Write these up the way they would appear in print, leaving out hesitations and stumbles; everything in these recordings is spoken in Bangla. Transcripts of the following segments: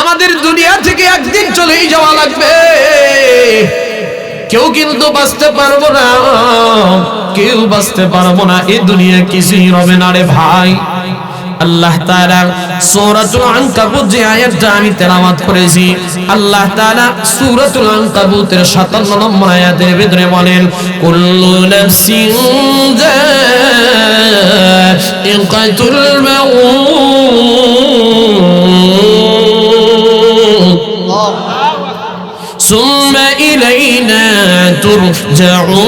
আমাদের দুনিয়া থেকে একদিন চলেই যাওয়া লাগবে। কেউ কিন্তু বাঁচতে পারবো না, কেউ বাঁচতে পারবো না। এই দুনিয়া কিছুই হবে না রে ভাই। আল্লাহ তাআলা সূরাতুল আনকাবুত যে আয়াতটা আমি তেলাওয়াত করেছি, আল্লাহ তাআলা সূরাতুল আনকাবুতের 57 নম্বর আয়াতের ভিতরে বলেন, কুল্লু নাফসিন যায়িকাতুল মাউত সুম্মা ইলাইনা তুরজাউন।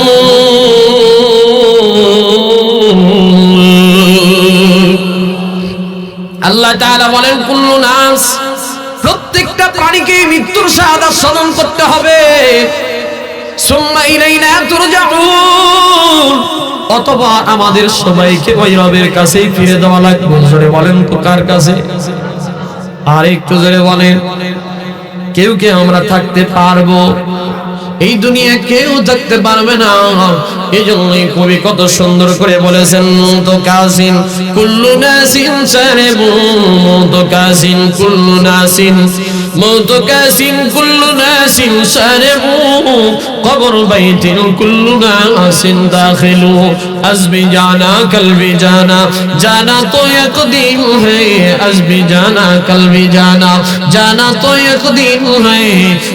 আল্লাহ তাআলা বলেন, কুল্লু নাস, প্রত্যেকটা প্রাণীকে মৃত্যুর স্বাদ আস্বাদন করতে হবে। সুম্মা ইলাইনা তুরজাউন, অথবা আমাদের সবাইকে ওই রবের কাছেই ফিরে দেওয়া লাগবে। জোরে বলেন তো কার কাছে? আর একটু জোরে বলেন। কেউ কে আমরা থাকতে পারবো? এই দুনিয়া কেউ থাকতে পারবে না। এই জন্যই কবি কত সুন্দর করে বলেছেন, তো কাসিন কুল্লু নাসিন সারেবু, তো কাসিন কুল্লু নাসিন, মৌত কাসিন কুল্লু নাসিন সারেবু, কবর বাইতিন কুল্লু নাসিন দাখিলু, আজবি জানা কলবি জানা, জানা তো একদিন है, আজবি জানা কলবি জানা, জানা তো একদিন है,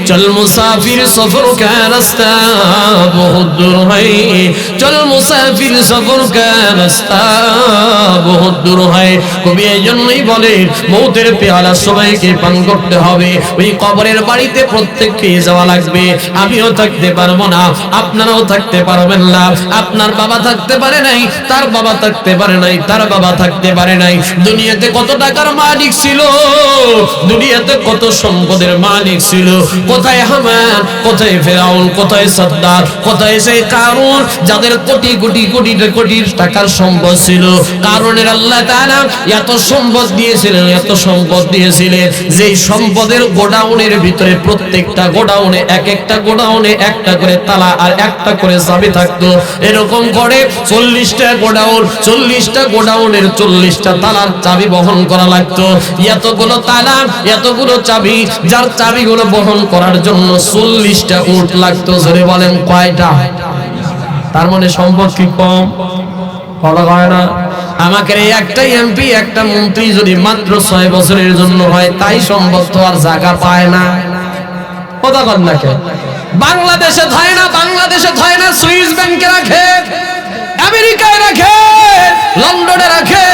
চল মুসাফির সফর কা রাস্তা বহুত দূর है, চল মুসাফির সফর কা রাস্তা বহুত দূর है। কবি এই জন্যই বলে, মৌতের পেয়ালা সবাইকে পান করতে হবে। ওই কবরের বাড়িতে প্রত্যেককে যাওয়া লাগবে। আমিও থাকতে পারবো না, আপনারাও থাকতে পারবেন না। আপনার বাবা থাকতে পারে নাই, তার বাবা থাকতে পারে নাই, তার বাবা থাকতে পারে নাই। দুনিয়াতে কত টাকার মালিক ছিল, দুনিয়াতে কত সম্পদের মালিক ছিল। কোথায় হামান, কোথায় ফেরাউন, কোথায় সাদ্দাত, কোথায় সেই কারুন, যাদের কোটি কোটি কোটি কোটি টাকার সম্পদ ছিল। কারণের আল্লাহ তাআলা এত সম্পদ দিয়েছিলেন, এত সম্পদ দিয়েছিলেন, যেই সম্পদের গোডাউনের ভিতরে প্রত্যেকটা গোডাউনে এক একটা গোডাউনে একটা করে তালা আর একটা করে চাবি থাকতো। এরকম করে 40টা গোডাউন, 40টা গোডাউনের 40টা তালার চাবি বহন করা লাগতো। এতগুলো তালা, এতগুলো চাবি, যার চাবিগুলো বহন করার জন্য 40টা উট লাগতো। জোরে বলেন কয়টা? তার মানে সম্পদ কি কম? বলা হয় না। আমাকে একটা এমপি, একটা মন্ত্রী যদি মাত্র 6 বছরের জন্য হয়, তাই সম্পদ তো আর জায়গা পায় না। কথা বল না কে? বাংলাদেশে হয় না, বাংলাদেশে হয় না, সুইস ব্যাংকে রাখে, আমেরিকায় রাখে, লন্ডনে রাখে,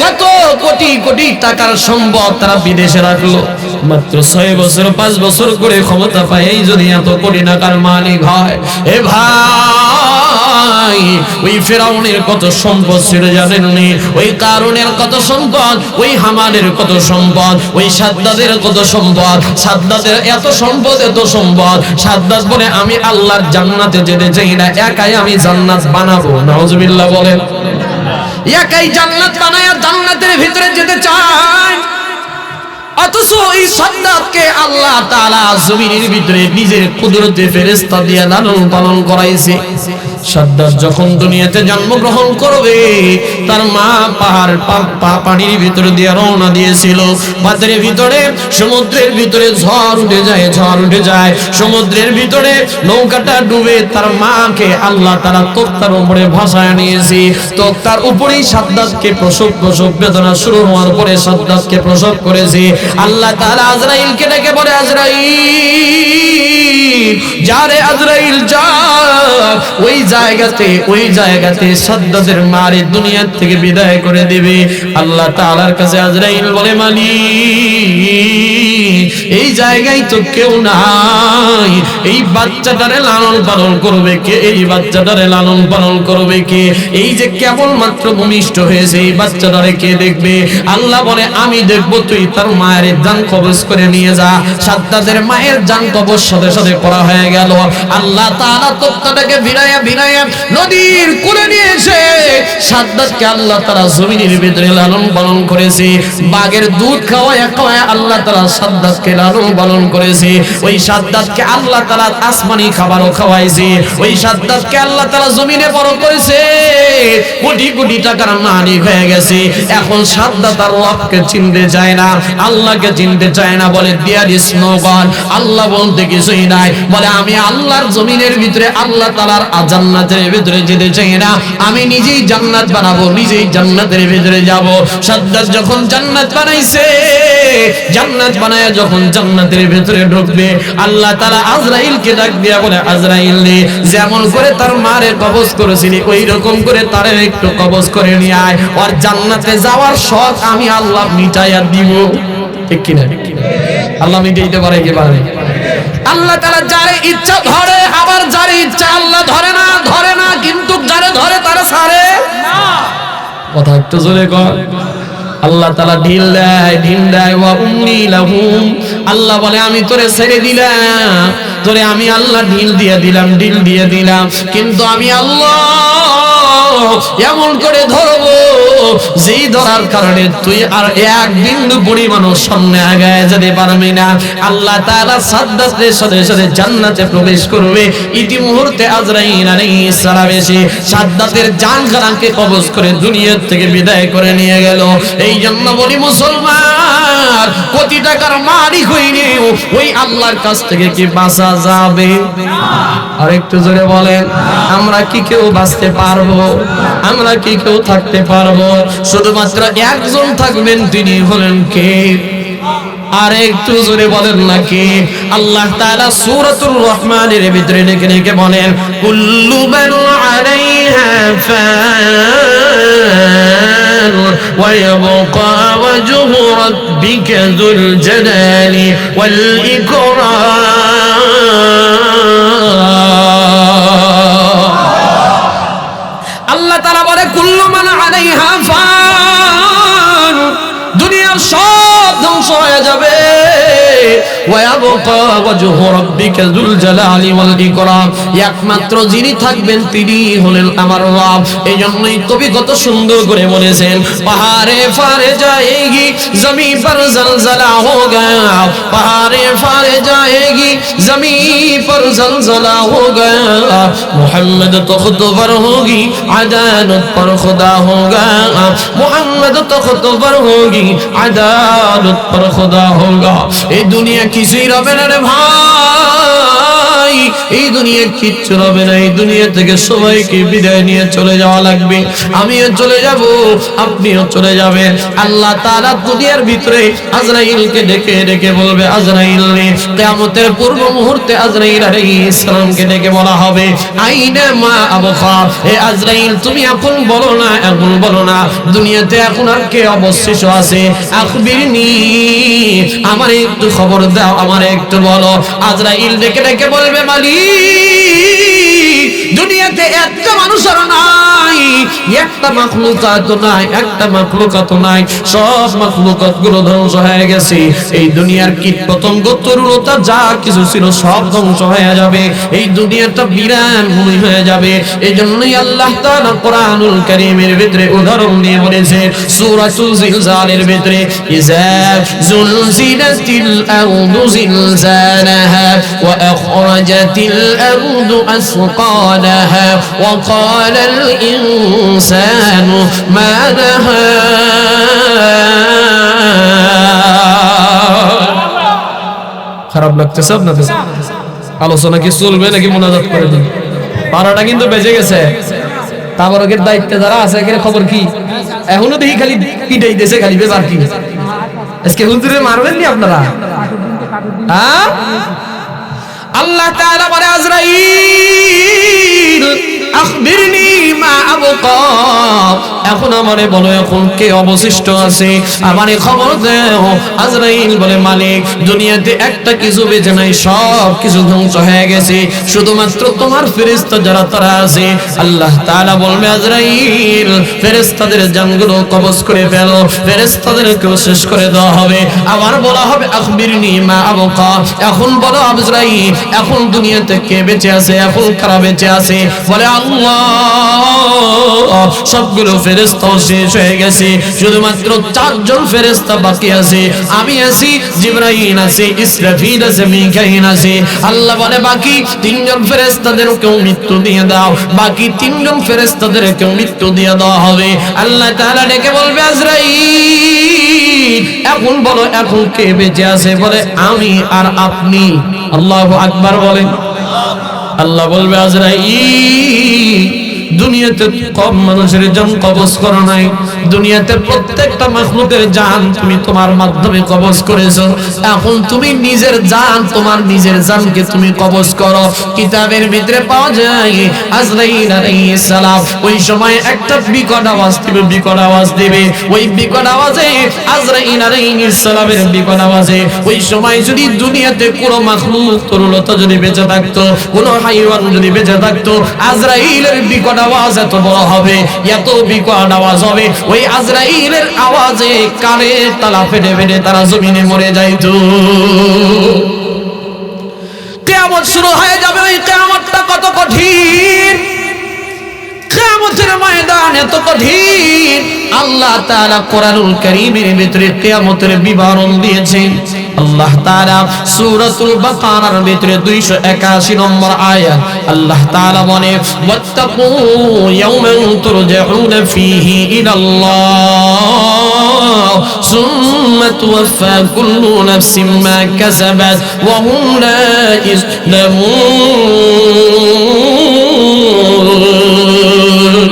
কত কোটি কোটি টাকার সম্পদ তারা বিদেশে রাখলো। মাত্র 6 বছর 5 বছর করে ক্ষমতা পায়, যদি এত কোটি টাকার মালিক হয়। এ ভাই, ওই ফেরাউনের কত সম্পদ ছিল জানেননি? ওই কারুনের কত সম্পদ, ওই হামানের কত সম্পদ, ওই সাদ্দাদের কত সম্পদ। সাদ্দাদের এত সম্পদ, এত সম্পদ, সাদ্দাত বলে আমি আল্লাহর জান্নাতে যেতে চাই না, একাই আমি জান্নাত বানাবো। নাউজুবিল্লাহ বলেন। একাই জান্নাত বানায়া জান্নাতের ভিতরে যেতে চায়। অথচ এই সাদ্দাতকে আল্লাহ তাআলা জমিনের ভিতরে নিজের কুদরতে ফেরেশতা দিয়ে লালন পালন করাইছে। সাদ্দাত যখন দুনিয়াতে জন্মগ্রহণ করবে, তার মা পাহাড় পানির ভিতরে দিয়ে রওনা দিয়েছিল। বাতের ভিতরে, সমুদ্রের ভিতরে ঝড় উঠে যায়, ঝড় উঠে যায়। সমুদ্রের ভিতরে নৌকাটা ডুবে, তার মাকে আল্লাহ তাআলা তক্তার উপরে ভাসায় নিয়েছে। তক্তার উপরেই সাদ্দাতকে প্রসব বেদনা শুরু হওয়ার পরে সাদ্দাতকে প্রসব করেছে। আল্লাহ তাআলা আজরাইলকে ডেকে বলে, আজরাইল যারে, আজরাইল যা, ওই জায়গাতে সাদ্দাতের মারে দুনিয়া থেকে বিদায় করে দিবে। আল্লাহ তাআলার কাছে আজরাইল বলে, মালিক এই জায়গায় তো কেউ নাই, এই বাচ্চাটারে লালন পালন করবে কে? এই বাচ্চাটারে লালন পালন করবে কে? এই যে কেবলমাত্র ভূমিষ্ঠ হয়েছে, এই বাচ্চাটারে কে দেখবে? আল্লাহ বলে, আমি দেখবো। তুই তার মায়ের জান কবজ করে নিয়ে যা। সাদ্দাতের মায়ের জান কবজ সাথে সাথে করা হয়ে গেল। আল্লাহ তাআলা তক্তাটাকে ভিড়াইয়া নদীর কোলে নিয়ে এসে সাদ্দাতকে আল্লাহ তাআলা জমিনের ভিতরে লালন পালন করেছে। বাঘের দুধ খাওয়ায় আল্লাহ তাআলা সাদ্দাতকে লালন পালন করেছে, ওই সাদ্দাতকে আল্লাহ তাআলা আসমানি খাবারও খাওয়াইছে, ওই সাদ্দাতকে আল্লাহ তাআলা জমিনে বড় করেছে, কোটি কোটি টাকার মালিক হয়ে গেছে। এখন সাদ্দাত আর রবকে চিনতে চায় না, আল্লাহকে চিনতে চায় না, বলে দেয়ার ইজ নো গড, আল্লাহ বলতে কিছুই নাই। বলে আমি আল্লাহর জমিনের ভিতরে আল্লাহ তাআলার জান্নাতের ভিতরে যেতে চাই না, আমি নিজেই জান্নাত বানাবো, নিজেই জান্নাতের ভিতরে যাব। সাদ্দাত যখন জান্নাত বানাইছে, জান্নাত বানায় যখন জান্নাতের ভিতরে ঢুকবে, আল্লাহ তাআলা আজরাইলকে ডাক দিয়া বলে, আজরাইল রে, যেমন করে তার মারে কবজ করেছিলি ওই রকম করে তারে একটু কবজ করে নিয়ে আয়, আর জান্নাতে যাওয়ার শখ আমি আল্লাহ মিটাইয়া দিব। ঠিক কিনা? আল্লাহ মিটাইতে পারে কি পারে? আল্লাহ তাআলা যারে ইচ্ছা ধরে, আবার যারে ইচ্ছা আল্লাহ ধরে না, ধরে না, কিন্তু যারে ধরে তারা ছাড়ে না। কথা একটু জোরে কর। আল্লাহ তাআলা ঢিল দেয়, ঢিল দেয়, ওয়া উমলি লাহুম, আল্লাহ বলে আমি তোরে ছেড়ে দিলাম, তোরে আমি আল্লাহ ঢিল দিয়ে দিলাম, ঢিল দিয়ে দিলাম, কিন্তু আমি আল্লাহ এমন করে ধরবো যেই ধরার কারণে তুই আর এক বিন্দু পরিমাণও সামনে আগায় যেতে পারবি না। আল্লাহ তাআলা সাদ্দাতের সাথে সাথে জান্নাতে প্রবেশ করবে। ইতি মুহূর্তে আজরাইল আলাইহিস সালাম এসে সাদ্দাতের জানখানাকে কবজ করে দুনিয়া থেকে বিদায় করে নিয়ে গেল। এই জন্য বলি মুসলমান, কোটি টাকার মালিক হইলে ওই আল্লাহর কাছ থেকে কি বাঁচা যাবে? আর একটু জোরে বলেন, আমরা কি কেউ বাঁচতে পারবো? আমরা কি কেউ থাকতে পারবো? শুধুমাত্র একজন থাকবেন, তিনি হলেন কে? আর একটু জোরে বলেন নাকি? আল্লাহ তাআলা সূরাতুর রহমানের ভিতরে লিখে লিখে বলেন, কুল্লু মান আলাইহা ফান ওয়া ইয়াবকা ওয়াজহু রাব্বিকা যুল জালালি ওয়াল ইকরাম। আল্লাহ তাআলা বলে, কুল্লু মান আলাইহা ফান, দুনিয়ার সব ধ্বংস হয়ে যাবে, ওয়া ইয়াবকা ওয়াজহু রাব্বিকা যুল জালালি ওয়াল ইকরাম, একমাত্র যিনি থাকবেন তিনি হলেন আমার রব। এইজন্যই কবি কত সুন্দর করে বলেছেন, পাহাড়ে ফারে যায়েগি জমি পর জলজলা হোগা, পাহাড়ে ফারে যায়েগি জমি পর জলজলা হোগা, মুহাম্মদ তখত पर होगी अदालत पर खुदा होगा, मुहम्मद तख्त पर होगी अदालत पर खुदा होगा। এই দুনিয়া কিছুই রবে না রে ভাই, এই দুনিয়া কিচ্ছু রবে না। এই দুনিয়া থেকে সবাইকে বিদায় নিয়ে চলে যাওয়া লাগবে। আমিও চলে যাব, আপনিও চলে যাবেন। আল্লাহ তাআলা দুনিয়ার ভিতরে আজরাইলকে ডেকে ডেকে বলবে, আজরাইল রে, কিয়ামতের পূর্ব মুহূর্তে আজরাইল আলাইহিস সালামকে ডেকে বলা হবে, আইনা মা আবকা, হে আজরাইল তুমি এখন বলো না, এখন বলো না, দুনিয়াতে এখন আর কে অবশিষ্ট আছে? আখবিরনি, আমার একটু খবর দাও, আমার একটু বলো। আজরাইল ডেকে ডেকে বলবে, মালিক, দুনিয়াতে একটা মানুষ আর নাই, একটা মাখলুকাত নাই, একটা মাখলুকাত নাই, সব মাখলুকাত গুলো ধ্বংস হয়ে গেছে। এই দুনিয়ার কীট পতঙ্গ তরুলতা যা কিছু ছিল সব ধ্বংস হয়ে যাবে, এই দুনিয়াটা বিরান ভূমি হয়ে যাবে। এই জন্যই আল্লাহ তাআলা কোরআনুল কারীমের ভিতরে উদাহরণ দিয়ে বলেছে, সূরাতুল জিলজালের ভিতরে, ইযা যুলজিলাতিল আরদু জিলজালাহা ওয়া আখরাজাতিল আরদু আসকালাহা ওয়া ক্বালাল ইনসানু মা লাহা। খারাপ লাগতেছে আপনাদের? আলোচনা কি চলবে নাকি মুনাজাত করে দিন? পারাটা কিন্তু বেজে গেছে। তাবারকের দায়িত্বে যারা আছে এর খবর কি? এখনো দেখি খালি পিটাইতেছে, খালি বেবার কি। আজকে হুজুরে মারবেন নি আপনারা? হ্যাঁ, আল্লাহ তাআলা বলে, আজরাইল আখবিরনি মা আবকা, এখন আমারে বলো, এখন কে অবশিষ্ট আছে, আমারে খবর দাও। আজরাইল বলে, মালিক, দুনিয়াতে একটা কিছু বেঁচে নাই, সব কিছু ধ্বংস হয়ে গেছে, শুধুমাত্র তোমার ফেরেশতা যারা তারা আছে। আল্লাহ তাআলা বলবে, আজরাইল, ফেরেশতাদের জানগুলো কবজ করে ফেলো, ফেরেশতাদেরকেও শেষ করে দেওয়া হবে। আবার বলা হবে, আখবিরনি মা আবকা, এখন বলো আজরাইল, এখন দুনিয়াতে কে বেঁচে আছে, এখন কারা বেঁচে আছে? বলে, আল্লাহ, সবগুলো ফেরেশতাও শেষ হয়ে গেছে, শুধুমাত্র 4 জন ফেরেশতা বাকি আছে। আমি আছি, জিবরাইল আছে, ইসরাফিল আছে, মিকাইল আছে। আল্লাহ বলে বাকি 3 জন ফেরেশতাদেরকেও মৃত্যু দিয়ে দাও, বাকি 3 জন ফেরেশতাদেরকেও মৃত্যু দিয়ে দেওয়া হবে। আল্লাহ তাআলা ডেকে বলবে আজরাইল এখন বলো এখন কে বেঁচে আছে? বলে আমি আর আপনি। আল্লাহু আকবার বলেন। আল্লাহ বলবে আজরাইল দুনিয়াতে কম মানুষের জান কবজ করো নাই, দুনিয়াতে প্রত্যেকটা মাখলুকের জান তুমি তোমার মাধ্যমে কবজ করেছো, এখন তুমি নিজের জান, তোমার নিজের জানকে তুমি কবজ করো। কিতাবের ভিতরে পাওয়া যায় আজরাইল আলাইহিস সালাম ওই সময় একটা বিকট আওয়াজ দিবে, বিকট আওয়াজ দিবে। ওই বিকট আওয়াজে আজরাইল আলাইহিস সালামের বিকট আওয়াজে ওই সময় যদি দুনিয়াতে কোনো মাখলুক তরুলতা যদি বেঁচে থাকতো, কোনো হাইওয়ান যদি বেঁচে থাকতো, আজরাইলের বিকট আওয়াজ এত বড় হবে, এত বিকট আওয়াজ হবে, ওই আজরাইলের আওয়াজে কানের তালা ফেটে ফেটে তারা জমিনে মরে যাইতো। কিয়ামত শুরু হয়ে যাবে। ওই কিয়ামতটা কত কঠিন, কিয়ামতের ময়দান এত কঠিন। আল্লাহ তাআলা কোরআনুল কারীমের ভিতরে কিয়ামতের বিবরণ দিয়েছেন। আল্লাহ তাআলা সূরাতুল বাকারার ভিতরে 281 নম্বর আয়াত আল্লাহ তাআলা বলে ওয়াত্তাকু ইয়াওমান তুরজাউনা ফীহি ইলাল্লাহ সুম্মা তুওয়াফা কুল্লু নাফসিন মা কাসাবাত ওয়া হুম লা ইউযলামুন।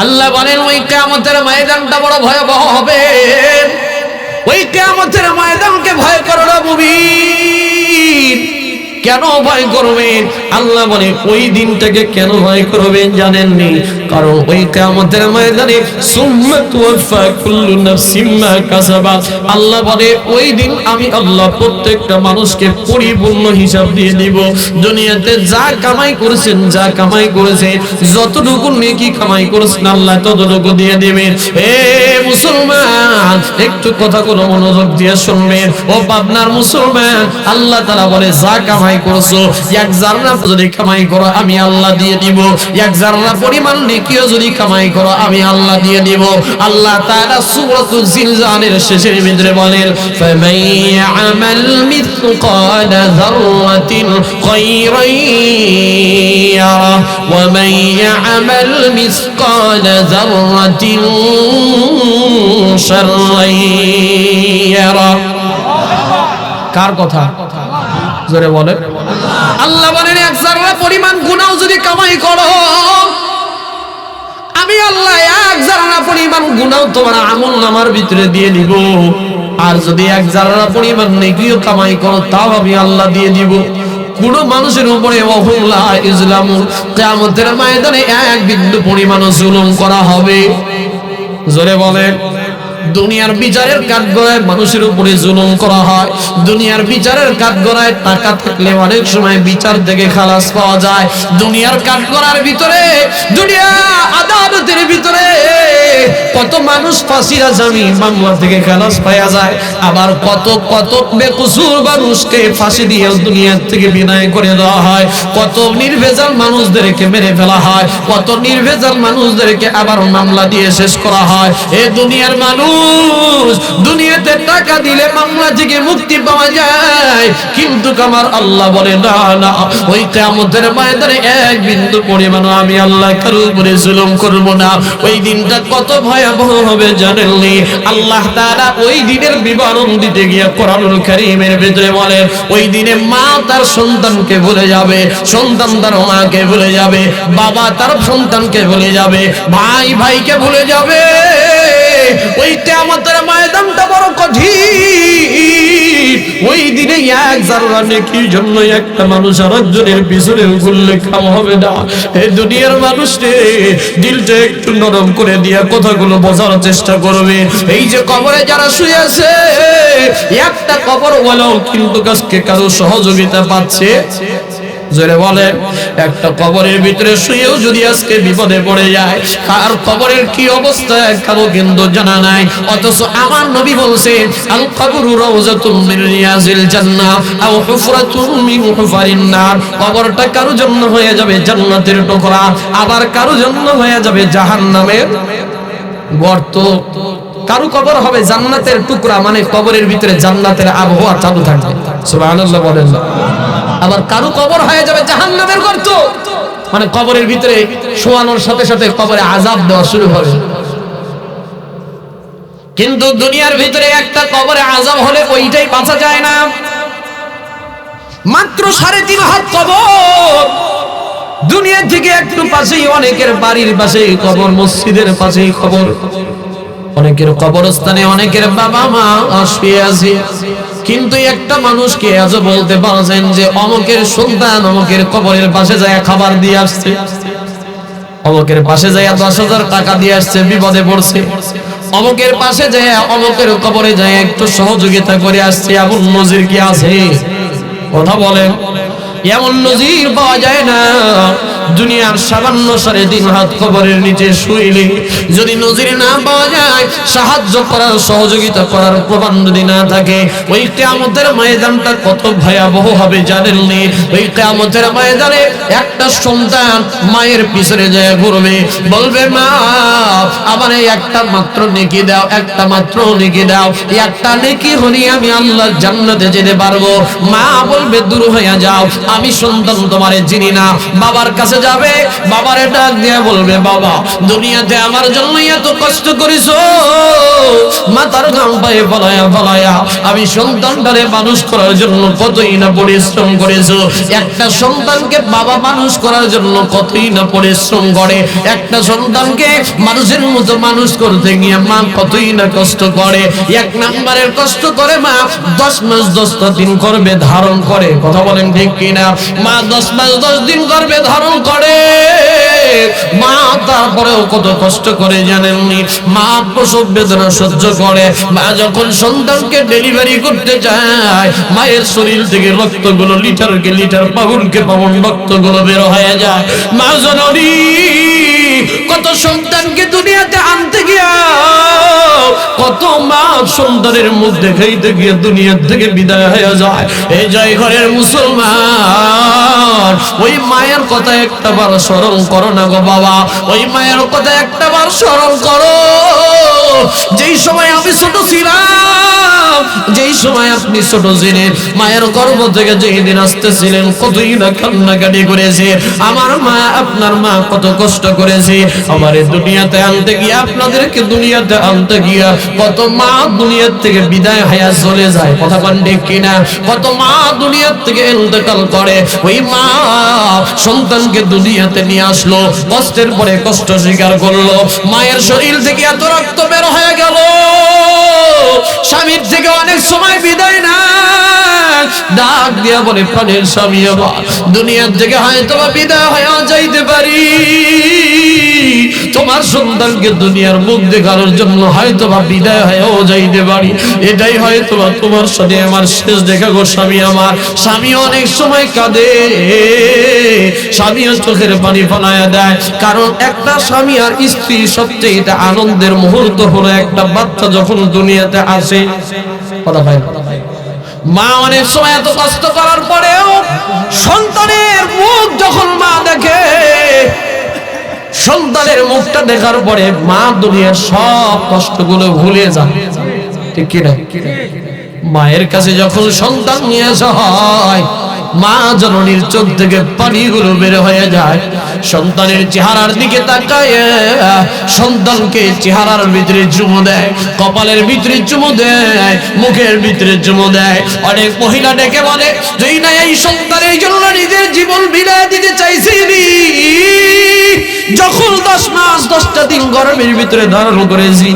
আল্লাহ বলেন ওই কিয়ামতের ময়দানটা বড় ভয়াবহ হবে। ওই কিয়ামতের ময়দানকে ভয় করো না মুমিন। কেন ভয় করবেন? আল্লাহ বলে ওই দিনটাকে কেন ভয় করবেন জানেননি? কারণ ওই কিয়ামতের ময়দানে সুম্মা তুওয়াফা কুল্লু নাফসিন মা কাসাবাত, আল্লাহ বলে ওই দিন আমি আল্লাহ প্রত্যেকটা মানুষকে পরিপূর্ণ হিসাব দিয়ে দিব। দুনিয়াতে যা কামাই করেছেন, যা কামাই করেছেন, যতটুকু নেকি কামাই করেছেন আল্লাহ ততটুকু দিয়ে দিবেন। এ মুসলমান একটু কথাগুলো মনোযোগ দিয়ে শুনবেন। ও পাবনার মুসলমান, আল্লাহ তাআলা বলে যা কামাই করছো, এক জাররা যদি কামাই করো আমি আল্লাহ দিয়ে দিব, এক জাররা পরিমাণ নেকিও যদি কামাই করো আমি আল্লাহ দিয়ে দিব। আল্লাহ তাআলা সূরাতুল জিলজালের শেষের ভিতরে বলেন ফামান ইয়ামাল মিসকালা যাররাতিন খায়রান ইয়ারা ওয়া মান ইয়ামাল মিসকালা যাররাতিন শাররান ইয়ারা। কার কথা? জোরে বলে। আল্লাহ বলেন এক জাররা পরিমাণ গুনাহ যদি কামাই করো আমি আল্লাহ এক জাররা পরিমাণ গুনাহ তোমার আমলনামার ভিতরে দিয়ে দিব। আর যদি এক জাররা পরিমাণ নেকিও কামাই করো তাও আমি আল্লাহ দিয়ে দিব। কোন মানুষের উপরে ওয়াহুম লা ইউযলামুন, কিয়ামতের ময়দানে এক বিন্দু পরিমাণও জুলুম করা হবে। জোরে বলেন। দুনিয়ার বিচারের কাঠগড়ায় মানুষের উপরে জুলুম করা হয়। দুনিয়ার বিচারের কাঠগড়ায় টাকা থাকলে অনেক সময় বিচার থেকে খালাস পাওয়া যায়। দুনিয়ার কাঠগড়ার ভিতরে, দুনিয়া আদালতের ভিতরে কত মানুষ ফাঁসির আসামি মামলা থেকে খালাস পাওয়া যায়। আবার কত কত বেকসুর মানুষকে ফাঁসি দিয়ে দুনিয়ার থেকে বিদায় করে দেওয়া হয়। কত নির্ভেজাল মানুষদেরকে মেরে ফেলা হয়, কত নির্ভেজাল মানুষদেরকে আবার মামলা দিয়ে শেষ করা হয়। এ দুনিয়ার মানুষ, দুনিয়াতে টাকা দিলে মামলা থেকে মুক্তি পাওয়া যায়, কিন্তু আমার আল্লাহ বলে না না, ওই কিয়ামতের ময়দানে এক বিন্দু পরিমাণও আমি আল্লাহ কারো উপরে জুলুম করব না। ওই দিনটা কত ভয়াবহ হবে জানেননি? আল্লাহ তাআলা ওই দিনের বিবরণ দিতে গিয়ে কোরআনুল কারীমের ভিতরে বলেন ওই দিনে মা তার সন্তানকে ভুলে যাবে, সন্তান তার মাকে ভুলে যাবে, বাবা তার সন্তানকে ভুলে যাবে, ভাই ভাইকে ভুলে যাবে। ওই কিয়ামতের ময়দানটা বড় কঠিন। ওই দিনে এক জাররা নেকির জন্য একটা মানুষ আরেকজনের পিছনে ঘুরলে কাম হবে না। এই দুনিয়ার মানুষ রে, দিলটা একটু নরম করে দিয়া কথাগুলো বোঝার চেষ্টা করবে। এই যে কবরে যারা শুয়ে আছে, একটা কবর ওয়ালাও কিন্তু আজকে কারো সহযোগিতা পাচ্ছে। জোরে বলেন। একটা কবরের ভিতরে শুয়েও যদি আজকে বিপদে পড়ে যায়, আর কবরের কি অবস্থা কারো কিন্তু জানা নাই। অথচ আমার নবী বলছেন আল কবরু রাউযাতুম মিন রিয়াজিল জান্নাহ আও হুফরাতুম মিন হুফারিন নার। কবরটা কারো জন্য হয়ে যাবে জান্নাতের টুকরা, আবার কারো জন্য হয়ে যাবে জাহান্নামের গর্ত, কারো কবর হবে জান্নাতের টুকরা, মানে কবরের ভিতরে জান্নাতের আবহাওয়া চালু থাকবে, সুবহানাল্লাহ বলেন। আবার কারো কবর হয়ে যাবে জাহান্নামের গর্ত, মানে কবরের ভিতরে শোয়ানোর সাথে সাথে কবরে আযাব দেওয়া শুরু হবে। কিন্তু দুনিয়ার ভিতরে একটা কবরে আযাব হলে ওইটাই বাঁচা যায় না। মাত্র 3.5 হাত কবর, দুনিয়া থেকে একটু পাশেই অনেকের বাড়ির পাশেই কবর, মসজিদের পাশেই কবর, অনেকের কবরস্থানে অনেকের বাবা মা শুয়ে আছে। কিন্তু একটা মানুষকে আজও বলতে পারছেন যে অমুকের সন্তান অমুকের কবরের পাশে যায় খাবার দিয়ে আসছে, অমুকের পাশে যায় 10,000 টাকা দিয়ে আসছে, বিপদে পড়ছে, অমুকের পাশে যায় অমুকের কবরে যায় একটু সহযোগিতা করে আসছে। এমন নজির কি আছে? কথা বলেন, এমন নজির পাওয়া যায় না। দুনিয়ার 57.5 হাত কবরের নিচে শুইলে যদি নজির না পাওয়া যায়, সাহায্য করার সহযোগিতা করার প্রমাণ যদি না থাকে, ওই কিয়ামতের ময়দানটা কত ভয়াবহ হবে জানেননি? ওই কিয়ামতের ময়দানে একটা সন্তান মায়ের পিছনে যায় ঘুরবে, বলবে মা আমার এই একটা মাত্র নেকি দাও, একটা মাত্র নেকি দাও, একটা নেকি হলে আমি আল্লাহর জান্নাতে যেতে পারবো। মা বলবে দূর হয়ে যাও, আমি সন্তান তোমারে চিনি না। বাবার কাছে যাবে, বাবারে ডাক দিয়ে বলবে বাবা দুনিয়াতে আমার জন্য এত কষ্ট করেছো, মাথার ঘাম পায়ে ফলায়া ফলায়া আমি সন্তানটারে মানুষ করার জন্য কতই না পরিশ্রম করেছো। একটা সন্তানকে বাবা মানুষ করার জন্য কতই না পরিশ্রম করে, একটা সন্তানকে মানুষের মতো মানুষ করতে গিয়ে মা কতই না কষ্ট করে। 1 নম্বরের কষ্ট করে মা 10 মাস 10টা দিন করবে ধারণ করে, কথা বলেন ঠিক কিনা? মা 10 মাস 10 দিন করবে ধারণ করে। মা তারপরেও কত কষ্ট করে জানেননি? মা প্রসব বেদনা সহ্য করে। মা যখন সন্তানকে ডেলিভারি করতে যায়, মায়ের শরীর থেকে রক্তগুলো লিটারকে লিটার, পাউন্ডকে পাউন্ড রক্তগুলো বের হয়ে যায়। মা জননী কত সন্তানকে দুনিয়াতে আনতে গিয়া, কত মা সন্তানের মুখ দেখাইতে গিয়ে দুনিয়ার থেকে বিদায় হয়ে যায়। এই জয় ঘরের মুসলমান, ওই মায়ের কথা একটা বার স্মরণ করো না গো বাবা, ওই মায়ের কথা একটা বার স্মরণ করো। যেই সময় আমি ছোট ছিলাম, যেই সময় আপনি ছোট ছিলেন, মায়ের গর্ভ থেকে যেই দিন আসতেছিলেন কতই না কান্নাকাটি করেছে। আমার মা আপনার মা কত কষ্ট করেছে আমার দুনিয়াতে আনতে গিয়ে, আপনাদেরকে দুনিয়াতে আনতে গিয়া কত মা দুনিয়ার থেকে বিদায় হয়ে চলে যায়, কথা বলেন ঠিক কিনা? কত মা দুনিয়ার থেকে ইন্তেকাল করে। ওই মা সন্তানকে দুনিয়াতে নিয়ে আসলো, কষ্টের পরে কষ্ট স্বীকার করলো, মায়ের শরীর থেকে এত রক্ত বের হয়ে গেল, স্বামীর থেকে অনেক সময় বিদায় না, ডাক দিয়া বলে প্রাণের স্বামী আমার দুনিয়ার থেকে হয়তো বিদায় হয়ে যাইতে পারি, তোমার সন্তানকে দুনিয়ার মুখ দেখানোর জন্য হয়তো বিদায় হয়েও যাইতে পারি, এটাই হয়তো তোমার সাথে আমার শেষ দেখা গো স্বামী আমার। স্বামী অনেক সময় কাঁদে, স্বামীও চোখের পানি ফলায়া দেয়, কারণ একটা স্বামী আর স্ত্রী সবচেয়ে আনন্দের মুহূর্ত হলো একটা বাচ্চা যখন দুনিয়াতে আসে। কথা ভাই, মা অনেক সময় এত কষ্ট করার পরেও সন্তানের মুখ যখন মা দেখে, সন্তানের মুখটা দেখার পরে মা দুনিয়ার সব কষ্টগুলো ভুলে যায়, ঠিক কি না? মায়ের কাছে যখন সন্তান নিয়ে আসা হয়, মা জননীর চোখ থেকে পানিগুলো বের হয়ে যায়। সন্তানের চেহারার দিকে তাকায়, সন্তানকে চেহারার ভিতরে চুমু দেয়, কপালের ভিতরে চুমু দেয়, মুখের ভিতরে চুমু দেয়। অনেক মহিলা ডেকে বলে তুই না এই সন্তানের জন্য নিজের জীবন বিলিয়ে দিতে চাইছিলি, যখন 10 মাস 10টা দিন গর্ভের ভিতরে ধারণ করেছি,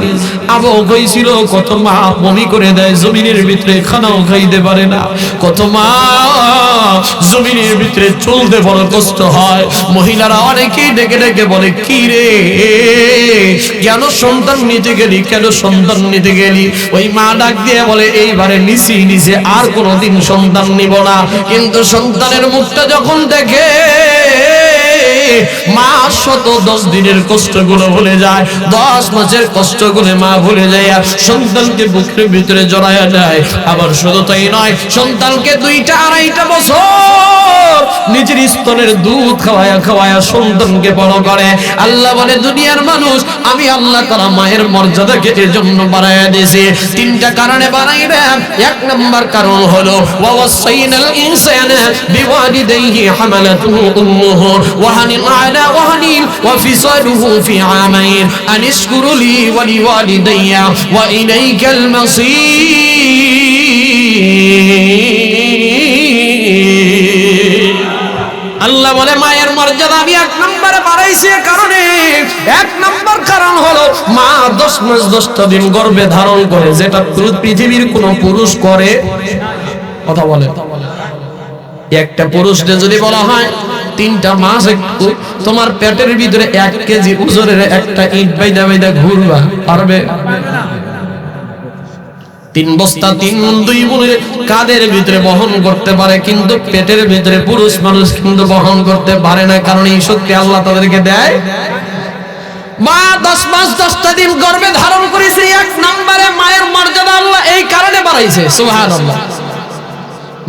আবু কইছিল কত মা বমি করে দেয়, জমিনের ভিতরে খানাও খাইতে পারে না, কত মা জমিনের ভিতরে চলতে বড় কষ্ট হয়। মহিলারা অনেকেই ডেকে ডেকে বলে কি রে কেন সন্তান নিতে গেলি, কেন সন্তান নিতে গেলি? ওই মা ডাক দিয়ে বলে এইবারে নিছি নিছে, আর কোনোদিন সন্তান নিব না। কিন্তু সন্তানের মুখটা যখন দেখে মা 110 দিনের কষ্টগুলো ভুলে যায়, 10 মাসের কষ্টগুলো মা ভুলে যায়, আর সন্তানকে বুকের ভিতরে জড়ায়া দেয়। আবার শুধু তাই নয়, সন্তানকে 2টা 2.5টা বছর নিজের স্তনের দুধ খাওয়ায়া খাওয়ায়া সন্তানকে বড় করে। আল্লাহ বলে, দুনিয়ার মানুষ, আমি আল্লাহ তাআলা মায়ের মর্যাদাকে এজন্য বাড়ায়া দিয়েছি। 3টা কারণে বাড়াইবে। 1 নাম্বার কারণ হলো ওয়াসাইনাল ইনসানা বিওয়ালিদাইহি হামালাতুহু উম্মুহু ওয়াহানিন আলা ওয়াহানিন ওয়া ফিসালুহু ফি আমাইন আনিশকুরু লি ওয়া লিওয়ালিদাইয়া ওয়া ইলাইকাল মাসির। আল্লাহ বলে, মায়ের মর্যাদা আমি 1 নম্বরে বাড়াইছি। কারণে 1 নম্বর কারণ হলো মা 10 মাস 10টা দিন গর্ভে ধারণ করে, যেটা পৃথিবীর কোন পুরুষ করে। কথা বলে, একটা পুরুষকে যদি বলা হয় 3টা মাস একটু তোমার পেটের ভিতরে 1 কেজি ওজনের একটা ইট বাইদা বাইদা ঘুরবা, পারবে? 3 বস্তা 3 মণ 2 মণের কাঁধের ভিতরে বহন করতে পারে, কিন্তু পেটের ভিতরে পুরুষ মানুষ কিন্তু বহন করতে পারে না। কারণ এই শক্তি আল্লাহ তাদেরকে দেয়। মা 10 মাস 10টা দিন গর্ভে ধারণ করেছে। 1 নম্বরে মায়ের মর্যাদা আল্লাহ এই কারণে বাড়াইছে। সুবহানাল্লাহ।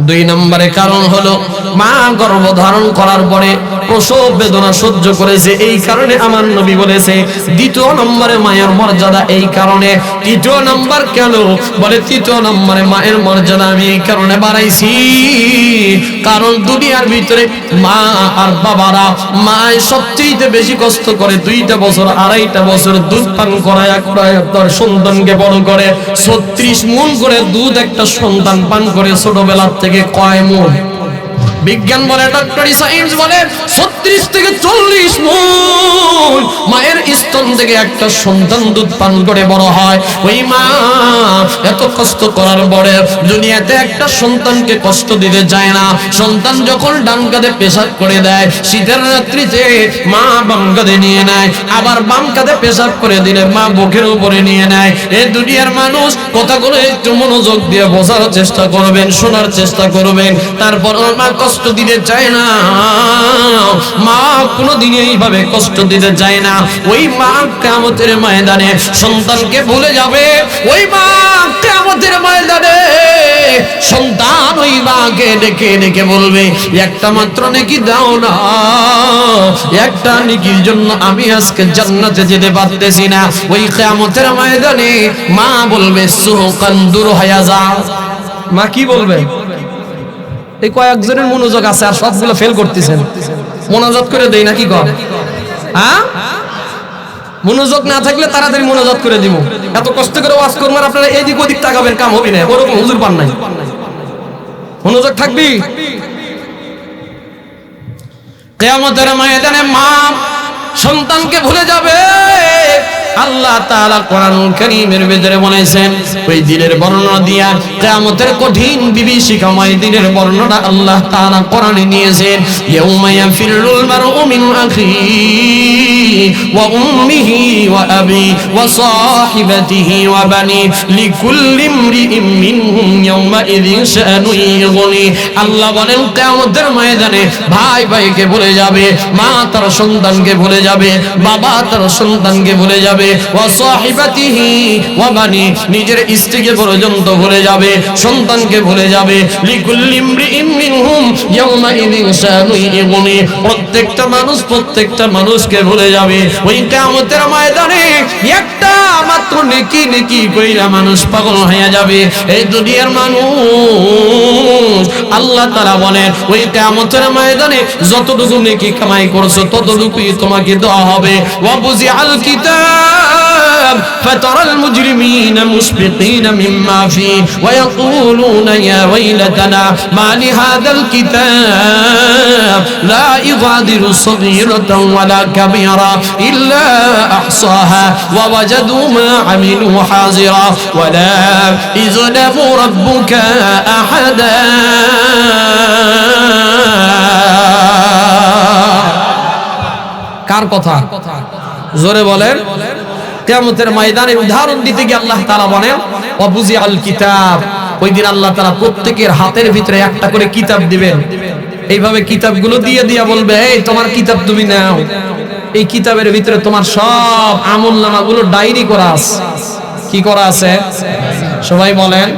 2 নম্বরে কারণ হলো মা গর্ভ ধারণ করার পরে প্রসব বেদনা সহ্য করেছে, এই কারণে আমার নবী বলেছে 2য় নম্বরে মায়ের মর্যাদা এই কারণে। 3য় নম্বর কেন বলে, 3য় নম্বরে মায়ের মর্যাদা আমি এই কারণে বাড়াইছি, কারণ দুনিয়ার ভিতরে মা আর বাবারা মায়ের সবচেয়ে বেশি কষ্ট করে। 2টা বছর 2.5টা বছর দুধ পান করায়া তার সন্তানকে বড় করে। 36 মণ করে দুধ একটা সন্তান পান করে ছোটবেলা থেকে। কয় মণ? বিজ্ঞান বলে, ডক্টরি সায়েন্স বলে 36 থেকে 40 মণ মায়ের স্তন থেকে একটা সন্তান দুধ পান করে বড় হয়। ওই মা এত কষ্ট করার পরে দুনিয়াতে একটা সন্তানকে কষ্ট দিতে চায় না। সন্তান যখন ডান কাঁধে পেশাব করে দেয়, শীতের রাত্রিতে মা বাম কাঁধে নিয়ে নেয়, আবার বাম কাঁধে পেশাব করে দিলে মা বুকের উপরে নিয়ে নেয়। এই দুনিয়ার মানুষ কথাগুলো একটু মনোযোগ দিয়ে বোঝার চেষ্টা করবেন, শোনার চেষ্টা করবেন। তারপর মা কষ্ট দিতে চায় না, মা কোনোদিন এইভাবে কষ্ট দিতে চায় না। ওই মা কিয়ামতের ময়দানে সন্তানকে ভুলে যাবে। ওই মা কিয়ামতের ময়দানে সন্তান ওই মাকে ডেকে ডেকে বলবে, একটা মাত্র নেকি দাও না, একটা নেকির জন্য আমি আজকে জান্নাতে যেতে পারতেছি না। ওই কিয়ামতের ময়দানে মা বলবে, সুকান দূর হয়ে যা। মা কি বলবে? এই কয়েকজনের মনোযোগ আছে আর সবগুলো ফেল করতেছেন। মনোযোগ করে দেই নাকি কর? হ্যাঁ, মনোযোগ না থাকলে তাড়াতাড়ি মনোযোগ করে দিব। এত কষ্ট করে ওয়াজ করবো আর আপনারা এইদিক ওদিক তাকাবেন, কাম হবে না। ওরকম হুজুর পান নাই। মনোযোগ থাকবি। কিয়ামতের ময়দানে মা সন্তানকে ভুলে যাবে। আল্লাহ তাআলা কোরআনুল কারীমের ভিতরে বলেছেন, ওই দিনের বর্ণনা দিয়া কিয়ামতের কঠিন বিভীষিকাময় দিনের বর্ণনা আল্লাহ তাআলা কোরআনে নিয়েছেন। ইয়াউমা ইয়াফিরুল মারউ মিন আখিহি ওয়া উম্মিহি ওয়া আবি ওয়া সাহিবাতিহি ওয়া বানি লিকুল্লি ইমরিইম মিনহুম ইয়াউমা ইযিন শাআনুন ইগনি। আল্লাহ বলেন, কিয়ামতের ময়দানে ভাই ভাইকে ভুলে যাবে, মা তার সন্তানকে ভুলে যাবে, বাবা তার সন্তানকে ভুলে যাবে, ওয়া সাহিবাতিহি ওয়া বানি নিজের স্ত্রীকে পর্যন্ত ভুলে যাবে, সন্তানকে ভুলে যাবে। লিকুল্লি ইমরিইম মিনহুম ইয়াউমা ইযিন শাআনুন ইগনি। প্রত্যেকটা মানুষকে ভুলে যাবে। ওই কিয়ামতের ময়দানে একটা মাত্র নেকি নেকি কইরা মানুষ পাগল হয়ে যাবে। এই দুনিয়ার মানুষ আল্লাহ তাআলা বলেন, ওই কিয়ামতের ময়দানে যতটুকু নেকি কামাই করছো ততটুকুই তোমাকে দেওয়া হবে। ওয়া বুজিআল কিতাব فترى المجرمين مشفقين مما فيه ويقولون يا ويلتنا ما لهذا الكتاب لا يغادر صغيرة ولا كبيرة إلا أحصاها ووجدوا ما عملوا حاضرا ولا يظلم ربك أحدا। কার কথা? জোরে বলেন। কিয়ামতের ময়দানে উদাহরণ দিতে গিয়ে আল্লাহ তাআলা বলেন, ওয়াবুজিআল কিতাব। ওই দিন আল্লাহ তাআলা প্রত্যেকের হাতের ভিতরে একটা করে কিতাব দিবেন। এইভাবে কিতাবগুলো দিয়ে দিয়া বলবে, এই তোমার কিতাব তুমি নাও, এই কিতাবের ভিতরে তোমার সব আমলনামাগুলো ডায়েরি করা আছে। কি করা আছে? সবাই বলেন,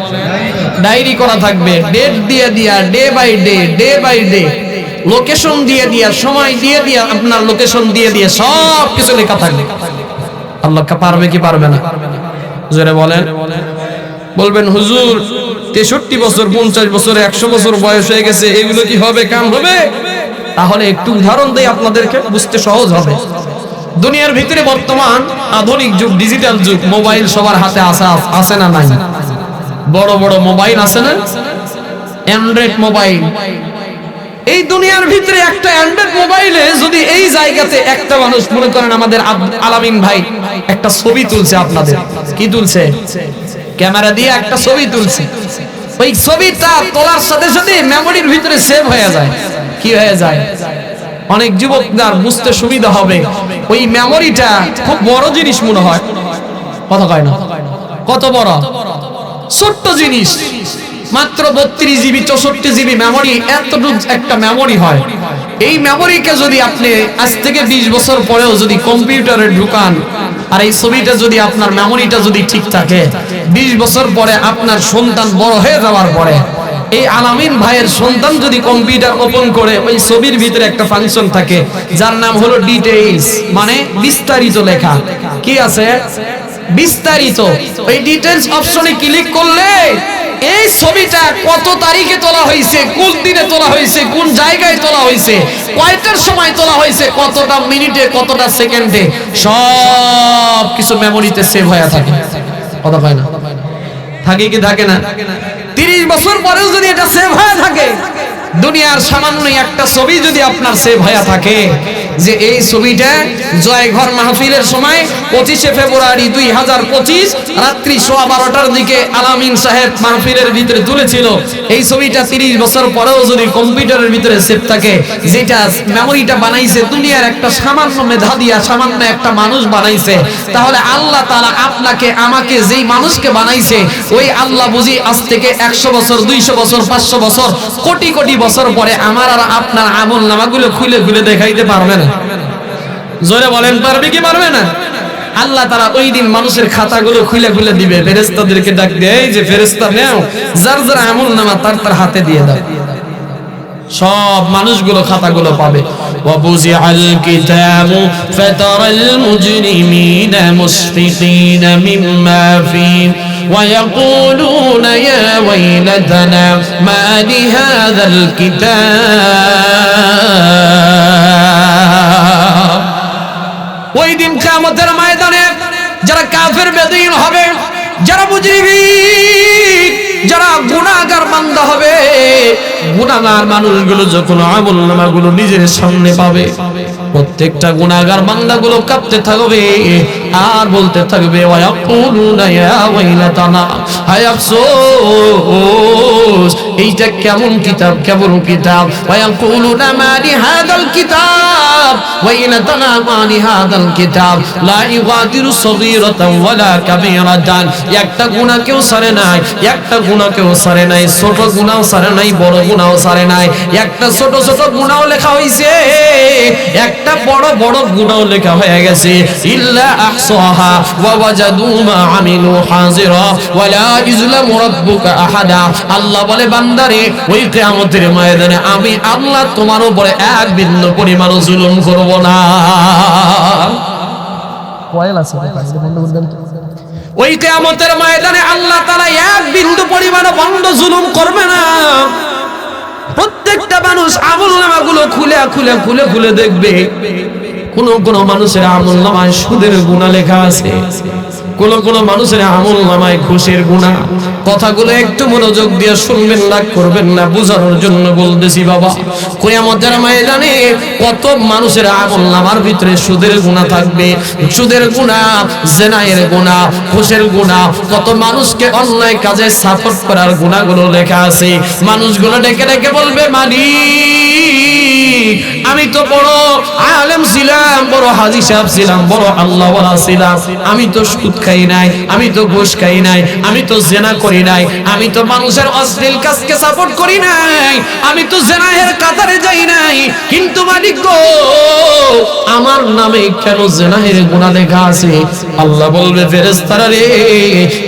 ডায়েরি করা থাকবে। ডেট দিয়ে দিয়া, day by day, day by day, location দিয়ে দিয়া, সময় দিয়ে দিয়া, আপনার লোকেশন দিয়ে দিয়া সব কিছু লেখা থাকবে। আল্লাহ পারবে কি পারবে না? জোরে বলেন। বলবেন হুজুর 63 বছর, 50 বছর, 100 বছর বয়স হয়ে গেছে, এগুলো কি হবে, কাম হবে? তাহলে একটু উদাহরণ দেই, আপনাদেরকে বুঝতে সহজ হবে। দুনিয়ার ভিতরে বর্তমান আধুনিক যুগ, ডিজিটাল যুগ, মোবাইল সবার হাতে আছে না নাই? বড় বড় মোবাইল আছে না, অ্যান্ড্রয়েড মোবাইল। এই দুনিয়ার ভিতরে একটা অ্যান্ড্রয়েড মোবাইলে যদি এই জায়গাতে একটা মানুষ, মনে করেন আমাদের আলামিন ভাই একটা ছবি তুলছে, আপনাদের কি তুলছে, ক্যামেরা দিয়ে একটা ছবি তুলছে, ওই ছবিটা তোলার সাথে সাথে মেমোরির ভিতরে সেভ হয়ে যায়। কি হয়ে যায়? অনেক যুবকদের বুঝতে সুবিধা হবে, ওই মেমোরিটা খুব বড় জিনিস মনে হয়, কথা কয় না, কত বড় ছোট্ট জিনিস, মাত্র 32 জিবি 64 জিবি মেমোরি, এতটুকু একটা মেমোরি হয়। এই মেমোরিকে যদি আপনি আজ থেকে 20 বছর পরেও যদি কম্পিউটারে ঢুকান, আর এই ছবিটা যদি আপনার মেমোরিটা যদি ঠিক থাকে, 20 বছর পরে আপনার সন্তান বড় হয়ে যাওয়ার পরে এই আলামিন ভাইয়ের সন্তান যদি কম্পিউটার ওপেন করে, ওই ছবির ভিতরে একটা ফাংশন থাকে যার নাম হলো ডিটেইলস, মানে বিস্তারিত লেখা। কি আছে? বিস্তারিত। ওই ডিটেইলস অপশনে ক্লিক করলে এই ছবিটা কত তারিখে তোলা হয়েছে, কোন দিনে তোলা হয়েছে, কোন জায়গায় তোলা হয়েছে, কয়টার সময় তোলা হয়েছে, কতটা মিনিটে, কতটা সেকেন্ডে, সব কিছু মেমোরিতে সেভ হয়ে থাকে। কথা কয় না? থাকে কি থাকে না? 30 বছর পরেও যদি এটা সেভ হয়ে থাকে, দুনিয়ার সামান্য একটা ছবি যদি আপনার সেভ হয়ে থাকে, যে এই ছবিটা জয়ঘর মাহফিলের সময় 25শে ফেব্রুয়ারি 2025 রাত্রি 12:15টার দিকে আলামিন সাহেব মাহফিলের ভিতরে তুলেছিল, এই ছবিটা 30 বছর পরেও যদি কম্পিউটারের ভিতরে সেভ থাকে, যেটা মেমোরিটা বানাইছে দুনিয়ার একটা সামান্য মেধা দিয়া সামান্য একটা মানুষ বানাইছে, তাহলে আল্লাহ তাআলা আপনাকে আমাকে যেই মানুষকে বানাইছে, ওই আল্লাহ বুঝি আজ থেকে 100 বছর, 200 বছর, 500 বছর, কোটি কোটি বছর পরে আমার আর আপনার আমলনামাগুলো খুলে খুলে দেখাইতে পারবে না? জোরে বলেন, পারবে কি পারবে না? আল্লাহ তাআলা ওই দিন মানুষের খাতাগুলো খুলে খুলে দিবে, ফেরেশতাদেরকে ডাক দেয়, এই যে ফেরেশতা নাও, যার যার আমলনামা তার হাতে দিয়ে দাও। সব মানুষগুলো খাতাগুলো পাবে। ওয়াবুজিআল কিতাবু ফাতারাল মুজরিমিনা মুশফিকিনা মিম্মা ফীহি ويقولون يا ويلتنا ما لهذا الكتاب। ওই দিন কিয়ামতের ময়দানে যারা কাফের বেদীন হবে, যারা মুজরিমিন, যারা গুনাহগার বান্দা হবে, গুনাহগার মানুষগুলো যখন আমলনামাগুলো নিজের সামনে পাবে, প্রত্যেকটা গুনাহগার বান্দাগুলো কাঁপতে থাকবে আর বলতে থাকবে, ওয়ায়াকুলুনা ইয়া ওয়াইলাতানা, হায় আফসোস, এইটা কেমন কিতাব, কেমন কিতাব। ওয়ায়াকুলুনা মা লিহাদাল কিতাব, ওয়াইলাতানা মা লিহাদাল কিতাব, লা ইগাদিরু সগীরাতান ওয়ালা কাবীরাতান, একটা গুনাহ কেউ ছাড়ে নাই, একটা গুনাহ কেউ ছাড়ে নাই, ছোট গুনাহও ছাড়ে নাই, বড় গুনাহও ছাড়ে নাই, একটা ছোট ছোট গুনাহও লেখা হইছে, একটা বড় বড় গুনাহ লেখা হয়ে গেছে। ইল্লা আহসাহা ওয়া ওয়াজাদু মা আমিলু হাজিরা ওয়া লা ইজলামু রাব্বুকা আহাদা। আল্লাহ বলে, বান্দারে, ওই কিয়ামতের ময়দানে আমি আল্লাহ তোমার উপরে এক বিন্দু পরিমাণ জুলুম করব না। ওই কিয়ামতের ময়দানে আল্লাহ তাআলা এক বিন্দু পরিমাণ বন্ধ জুলুম করবে না। প্রত্যেকটা মানুষ আমলনামাগুলো খুলে খুলে খুলে খুলে দেখবে, কোন কোন মানুষের আমলনামায় সুদের গুনাহ লেখা আছে, কোন কোন মানুষের আমলনামায় ঘুষের গুনাহ। কথাগুলো একটু মনোযোগ দিয়ে শুনবেন, রাগ করবেন না, বোঝানোর জন্য বলতেছি বাবা। কিয়ামতের ময়দানে কত মানুষের আমলনামার ভিতরে সুদের গুনাহ থাকবে, সুদের গুনাহ, জিনায়ের গুনাহ, ঘুষের গুনাহ, কত মানুষকে অন্যায় কাজে সাপোর্ট করার গুনাহগুলো লেখা আছে। মানুষগুলো ডেকে ডেকে বলবে, মালিক আমি তো বড় আলেম ছিলাম, বড় হাজী সাহেব ছিলাম, বড় আল্লাহওয়ালা ছিলাম, আমি তো সুদ খাই নাই, আমি তো ঘুষ খাই নাই, আমি তো জেনা করি নাই, আমি তো মানুষের অশ্লীল কাজকে সাপোর্ট করি নাই, আমি তো জেনাহের কাতারে যাই নাই, কিন্তু মালিক গো আমার নামে কেন জেনাহের গুনাহ লেখা আছে? আল্লাহ বলবে ফেরেশতারা রে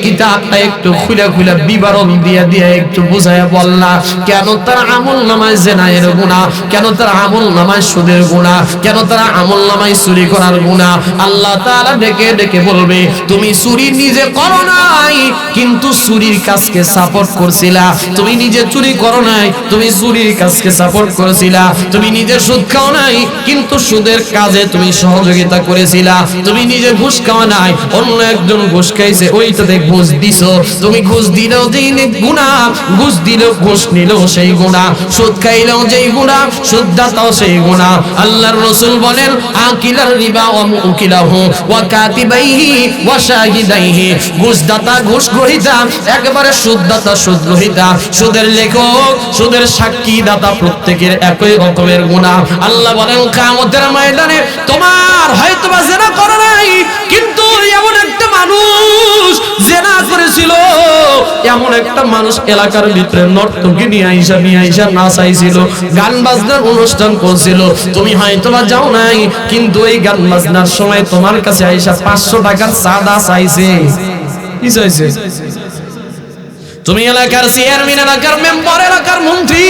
কিতাবটা একটু খুলে খুলে বিবরণ দিয়ে দিয়ে একটু বুঝায়া বললা কেন তার আমলনামায় জেনাহের গুনাহ, কেন তার আমলনামায় সুদের গুনাহ, কেন তার আমলনামায় চুরি করার গুনাহ। আল্লাহ তাআলা ডেকে ডেকে বলবে তুমি চুরি নিজে করো নাই কিন্তু চুরির কাজকে সাপোর্ট করছিলা, তুমি নিজে চুরি করো নাই তুমি চুরির কাজকে সাপোর্ট করেছিলা, তুমি নিজে সুদ খাও নাই কিন্তু সুদের কাজে তুমি সহযোগিতা করেছিলা, তুমি নিজে ঘুষ খাও নাই অন্য একজন ঘুষ খাইছে ওইটাতে ঘুষ দিছো, তুমি ঘুষ দিলেও যেই গুনাহ, ঘুষ দিলেও ঘুষ নিলেও সেই গুনাহ, সুদ খাইলেও যেই গুনাহ, সুদদাতাও সেই গুনাহ। আল্লাহর রাসূল বলেন আকিলার রিবা ওয়া মুকিলাহু ওয়া কাতিবাইহি ওয়া শাহিদাইহি, ঘুষদাতা ঘুষ গ্রহীতা একবারে সুদদাতা সুদ গ্রহীতা, সুদের লেখক সুদের সাক্ষী দাতা প্রত্যেকের একই রকমের গুনাহ। আল্লাহ বলেন কিয়ামতের ময়দানে তোমার হয়তোবা জেনা করে নাই কিন্তু এমন একটা মানুষ জেনা করেছিল, এমন একটা মানুষ এলাকার ভিতরে নর্তকী নিয়ে আইসা নাচাইছিল, গান বাজনার অনুষ্ঠান করছিল, তুমি হয়তোবা যাও নাই কিন্তু এই গান বাজনার সময় তোমার কাছে আইসা 500 টাকার চাঁদা চাইছে। কি চাইছে? তুমি এলাকার চেয়ারম্যান, এলাকার মেম্বার, এলাকার মন্ত্রী,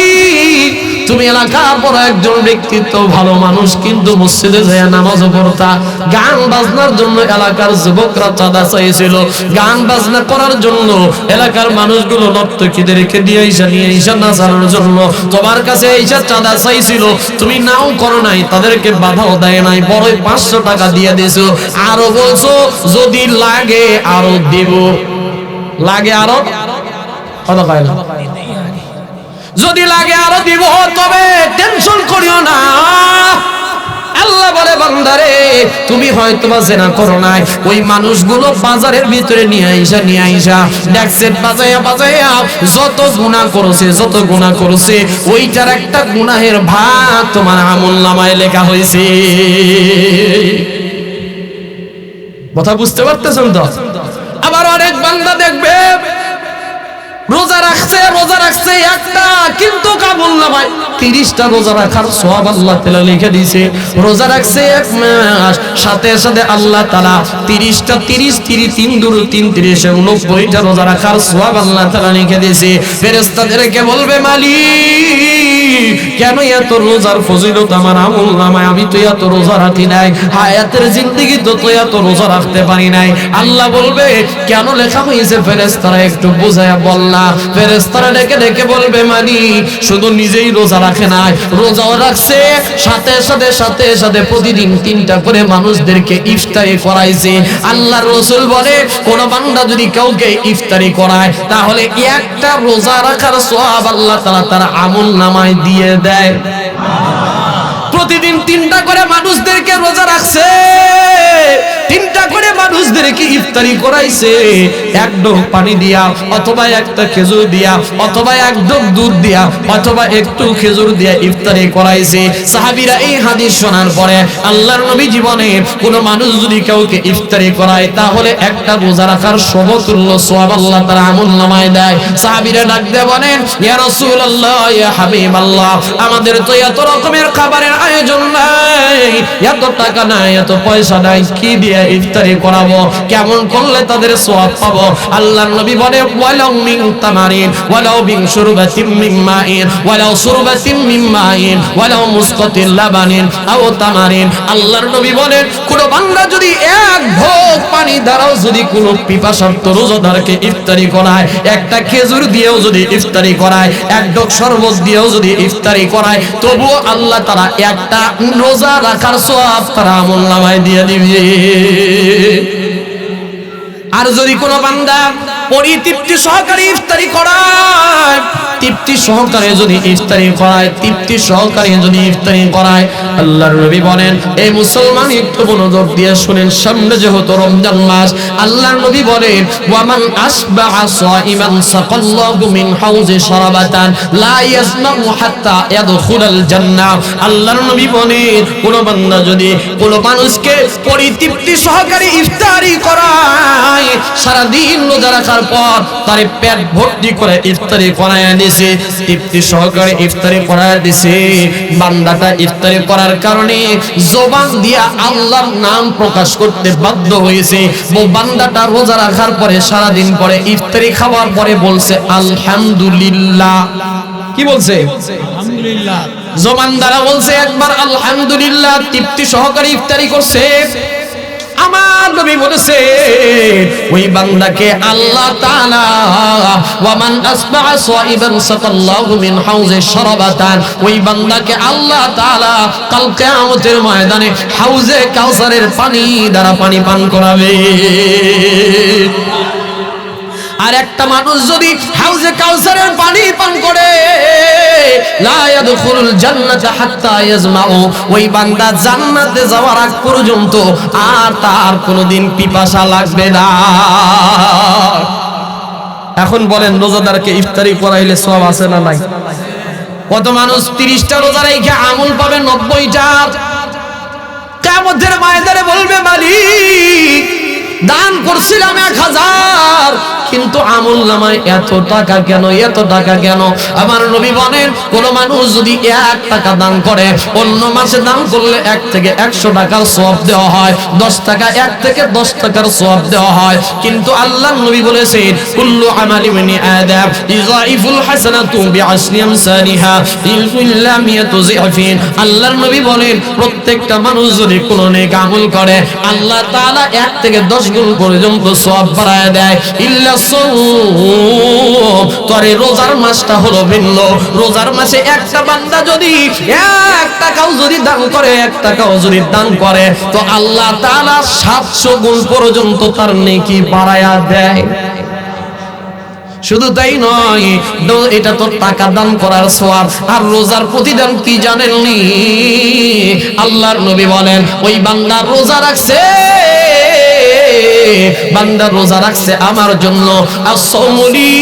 তুমি এলাকার বড় একজন ব্যক্তিত্ব, ভালো মানুষ, কিন্তু মসজিদে যায় নামাজ পড়তা, গান বাজনার জন্য এলাকার যুবকরা চাঁদা চাইছিল, গান বাজনা করার জন্য এলাকার মানুষগুলো নর্তকীদেরকে দিয়ে নিয়ে আইসা নাচানোর জন্য তোমার কাছে আইসা চাঁদা চাইছিল, তুমি নাও করো নাই, তাদেরকে বাধাও দেয় নাই, বড় 500 টাকা দিয়ে দিয়েছো, আরো বলছো যদি লাগে আরো দেব, লাগে আরো যদি লাগে আরো দিব, তবে টেনশন করিও না। আল্লাহ বলে বান্দারে তুমি হয়তোবা জেনা করো নাই, ওই মানুষগুলো বাজারের ভিতরে নিয়ে আইসা ড্যাক্সেট বাজায়া যত গুনাহ করেছে ওইটার একটা গুনাহের ভাগ তোমার আমলনামায় লেখা হয়েছে। কথা বুঝতে পারতেছেন তো? আবার অনেক বান্দা দেখবে রোজা রাখছে একটা কিন্তু আমলনামায় 30টা রোজা রাখার সওয়াব আল্লাহ তাআলা লিখে দিয়েছে। রোজা রাখছে 1 মাস, সাথে সাথে আল্লাহ তাআলা 30টা 90টা রোজা রাখার সওয়াব আল্লাহ তাআলা লিখে দিয়েছে। ফেরেশতাদেরকে বলবে মালিক কেন এত রোজার ফজিলত আমার আমলনামায়, আমি তো এত রোজা রাখি নাই, হায়াতের জিন্দেগি তো এত রোজা রাখতে পারি নাই। আল্লাহ বলবে কেন লেখা হয়েছে? ফেরেশতারা একটু বুঝায়া বললা। ফেরেশতারা ডেকে বলবে মালিক শুধু নিজেই রোজা রাখে নাই, রোজাও রাখছে, সাথে সাথে প্রতিদিন 3টা করে মানুষদেরকে ইফতারি করাইছে। আল্লাহর রাসূল বলে কোন বান্দা যদি কাউকে ইফতারি করায় তাহলে একটা রোজা রাখার সওয়াব আল্লাহ তাআলা তার আমলনামায় দিয়ে দেয়। প্রতিদিন 3টা করে মানুষদেরকে রোজা রাখছে, 3টা করে মানুষদেরকে ইফতারি করাইছে, এক ঢোক পানি দিয়া অথবা একটা খেজুর দিয়া অথবা এক ঢোক দুধ দিয়া অথবা একটু খেজুর দিয়া ইফতারি করাইছে। সাহাবীরা এই হাদিস শোনার পরে আল্লাহর নবী জীবনে কোন মানুষ যদি কাউকে ইফতারি করায় তাহলে একটা রোজা রাখার সমতুল্য সওয়াব আল্লাহ তাআলা আমলনামায় দেয়। সাহাবীরা ডাক দিয়ে বলেন ইয়া রাসূলুল্লাহ, ইয়া হাবিবাল্লাহ, আমাদের তো এত রকমের খাবারের আয়োজন নাই, এত টাকা নাই, এত পয়সা নাই, কি দিয়ে ইফতারি করাবো, কেমন করলে তাদের সওয়াব পাবো? আল্লাহর নবী বলে ওয়ালাউ মিন তামারিন ওয়ালাউ বিন শুরবাতিন মিন মাইন ওয়ালাউ শুরবাতিন মিন মাইন ওয়ালাউ মুসকাতিল লাবানিন আও তামারিন। আল্লাহর নবী বলেন কোন বান্দা যদি এক ঢোক পানি দ্বারাও যদি কোন পিপাসার্ত রোজাদারকে ইফতারি করায়, একটা খেজুর দিয়েও যদি ইফতারি করায়, এক ঢোক শরবত দিয়েও যদি ইফতারি করায়, তবুও আল্লাহ তাআলা একটা রোজা রাখার সওয়াব তার আমলনামায় দিয়ে দিবে। আর যদি কোনো বান্দা পরিতৃপ্তি সহকারে ইফতারি করায়, তৃপ্তি সহকারে যদি ইফতারি করায়, তৃপ্তি সহকারে যদি ইফতারি করায়, আল্লাহর নবী বলেন এই মুসলমান একটু মনোযোগ দিয়ে শুনেন, সামনে যেহেতু রমজান মাস, আল্লাহর নবী বলেন ওয়ামান আসবাহা সাইমান সাকাল্লাহু মিন হাউজি শারাবাতান লা ইয়াজমাউ হাত্তা ইয়াদখুলাল জান্নাহ। আল্লাহর নবী বলেন কোন বান্দা যদি কোন মানুষকে পরিতৃপ্তি সহকারে ইফতারি করায়, সারা দিন রোজা রাখার পর তার পেট ভর্তি করে ইফতারি করায় দিয়েছে, তৃপ্তি সহকারে ইফতারি করায় দিয়েছে, বান্দাটা ইফতারি করার কারণে জবান দিয়া আল্লাহর নাম প্রকাশ করতে বাধ্য হয়েছে। ও বান্দাটা রোজা রাখার পরে সারা দিন পরে ইফতারি খাওয়ার পরে বলছে আলহামদুলিল্লাহ। কি বলছে? আলহামদুলিল্লাহ। জবান দ্বারা বলছে একবার আলহামদুলিল্লাহ, তৃপ্তি সহকারে ইফতারি করছে। আমার নবী বলেছে ওই বান্দাকে আল্লাহ তাআলা ওয়ামান আসবাহা সাইবান সাকাল্লাহু মিন হাউজি শারাবাতান, ওই বান্দাকে আল্লাহ তাআলা কাল কিয়ামতের ময়দানে হাউজে কাউসারের পানি দ্বারা পানি পান করাবে। আর একটা মানুষ যদি হাউজে কাউসারের পানি পান করে লা ইয়াদখুলুল জান্নাতা হাত্তা ইয়াজমাউ, ওই বান্দা জান্নাতে যাওয়ার আগ পর্যন্ত আর তার কোনোদিন পিপাসা লাগবে না। এখন বলেন রোজাদারকে ইফতারি করাইলে সওয়াব আছে না নাই? কত মানুষ 30টা রোজা রেখে আমল পাবে 90টা, কিয়ামতের ময়দানে বলবে মালিক দান করছিলাম 1000 কিন্তু আমল নামায় এত টাকা কেন, এত টাকা কেন? আমার নবী বলেন কোন মানুষ যদি 1 টাকা দান করে, অন্য মাসে দান করলে 1 থেকে 100 টাকার সওয়াব দেওয়া হয়, 10 টাকা 1 থেকে 10 টাকার সওয়াব দেওয়া হয়। কিন্তু আল্লাহর নবী বলেছেন কুল্লু আমালি ইবনি আদম ইযাইফুল হাসানাতু বিআশরি আমসালিহা ইল্লা মিয়াতু যিফিন। আল্লাহর নবী বলেন প্রত্যেকটা মানুষ যদি কোন নেক আমল করে, আল্লাহ তাআলা 1 থেকে 10 গুণ পর্যন্ত সওয়াব বাড়ায় দেয়। ইল্লা তোরে রোজার মাসটা হলো ভিন্ন। রোজার মাসে একটা বান্দা যদি 1 টাকাও যদি দান করে, 1 টাকাও যদি দান করে, তো আল্লাহ তাআলা 700 গুণ পর্যন্ত তার নেকি বাড়ায়া দেয়। শুধু তাই নয়, এটা তো টাকা দান করার সওয়াব। আর রোজার প্রতিদান কি জানেননি? আল্লাহর নবী বলেন ওই বান্দা রোজা রাখছে, বান্দা রোজা রাখছে আমার জন্য, as-sawmuli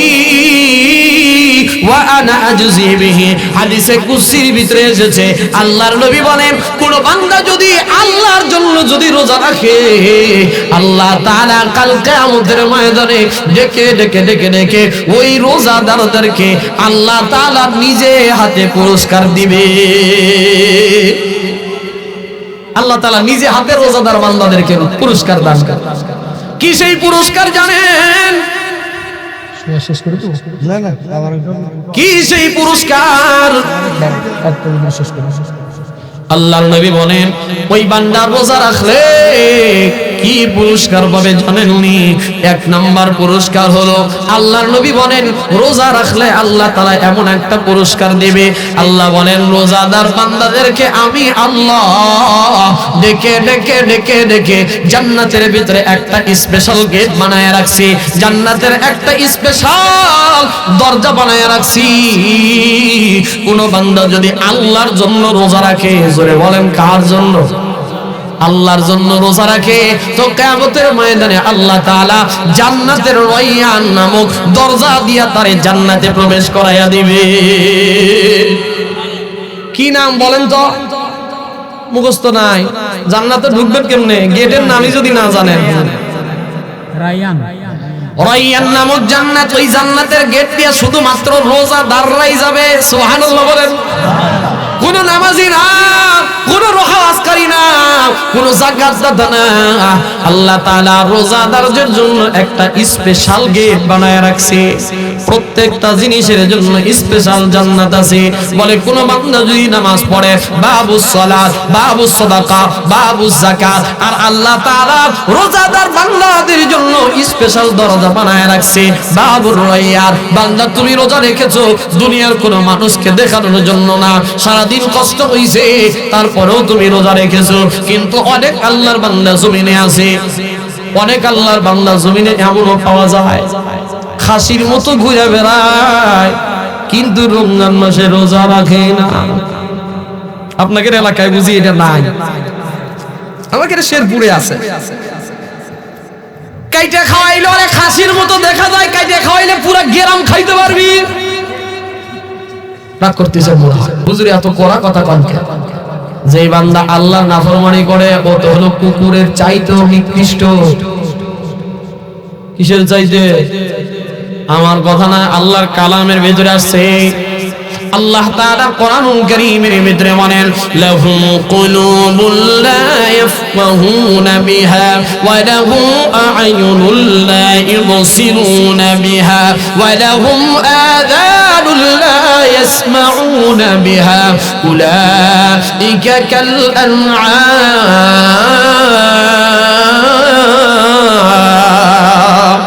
ওয়া আনা আজজি বিহি। হাদিসে কুদসির ভিতরে এসেছে আল্লাহর নবী বলেন কোন বান্দা যদি আল্লাহর জন্য যদি রোজা রাখে, আল্লাহ তাআলা কাল কিয়ামতের ময়দানে ডেকে ডেকে ডেকে ডেকে ওই রোজাদারদেরকে আল্লাহ তাআলা নিজে হাতে পুরস্কার দিবে। আল্লাহ তাআলা নিজে হাতে রোজাদার বান্দাদেরকে পুরস্কার দান করে। কি সেই পুরস্কার জানেন? কি সেই পুরস্কার? আল্লাহর নবী বলেন ওই বান্দা রোজা রাখলে কি পুরস্কার পাবে জানেননি? 1 নাম্বার পুরস্কার হলো আল্লাহর নবী বলেন রোজা রাখলে আল্লাহ তাআলা এমন একটা পুরস্কার দেবে। আল্লাহ বলেন রোজাদার বান্দাদেরকে আমি আল্লাহ ডেকে ডেকে ডেকে ডেকে জান্নাতের ভিতরে একটা স্পেশাল গেট বানায় রাখছি, জান্নাতের একটা স্পেশাল দরজা বানায় রাখছি। কোন বান্দা যদি আল্লাহর জন্য রোজা রাখে, জোরে বলেন কার জন্য? আল্লাহর জন্য রোজা রাখে, তো কিয়ামতের ময়দানে আল্লাহ তাআলা জান্নাতের রায়্যান নামক দরজা দিয়া তারে জান্নাতে প্রবেশ করাইয়া দিবে। কি নাম বলেন তো? মুখস্থ নাই। জান্নাতে ঢুকবেন কেমনে? গেটের নামই যদি না জানেন। রায়্যান, রায়্যান নামক জান্নাত, ওই জান্নাতের গেট দিয়া শুধুমাত্র রোজাদাররাই যাবে। সুবহানাল্লাহ বলেন। কোন নামাজি না, কোন রোহাজকারী না, কোন যাকাতদাতা না, আল্লাহ তাআলা রোজাদারদের জন্য একটা স্পেশাল গেট বানায় রাখছে। প্রত্যেকটা জিনিসের জন্য স্পেশাল জান্নাত আছে। বলে কোন বান্দা যদি নামাজ পড়ে, বাবুস সালাত, বাবুস সাদাকা, বাবুস যাকাত, আর আল্লাহ তাআলা রোজাদার বান্দাদের জন্য স্পেশাল দরজা বানায় রাখছে বাবুর রায়্যান। বান্দা তুমি রোজা রেখেছো দুনিয়ার কোন মানুষকে দেখানোর জন্য না, সারাদিন কষ্ট হইছে তারপরেও তুমি রোজা রেখেছো। কিন্তু অনেক আল্লাহর বান্দা জমিনে আছে, অনেক আল্লাহর বান্দা জমিনে এমনও পাওয়া যায় খাসির মতো ঘুরে বেড়ায় কিন্তু রমজান মাসে রোজা রাখে না। আপনাদের এলাকায় বুঝি এটা নাই, আমাদের শেরপুরে আছে। কাইটা খাওয়াইলে অনেক খাসির মতো দেখা যায়, কাইটা খাওয়াইলে পুরো গেরাম খাইতে পারবি। রাগ করতেছে মনে হয় হুজুর এত কড়া কথা কনকে। যেই বান্দা আল্লাহর নাফরমানি করে ও তো হলো কুকুরের চাইতেও নিকৃষ্ট। কিসের চাইতে? আমার কথা না, আল্লাহর কালামের ভিতরে আসছে। আল্লাহ তাআলা কোরআনুল কারীমের ভিতরে বলেন লাহুম কুলুবুল লা ইয়াফকাহুনা বিহা ওয়া লাহুম আ'য়ুনুল লা ইবসিরুনা বিহা ওয়া লাহুম আযানুল লা ইয়াসমাউনা বিহা উলাইকা কাল আনআম।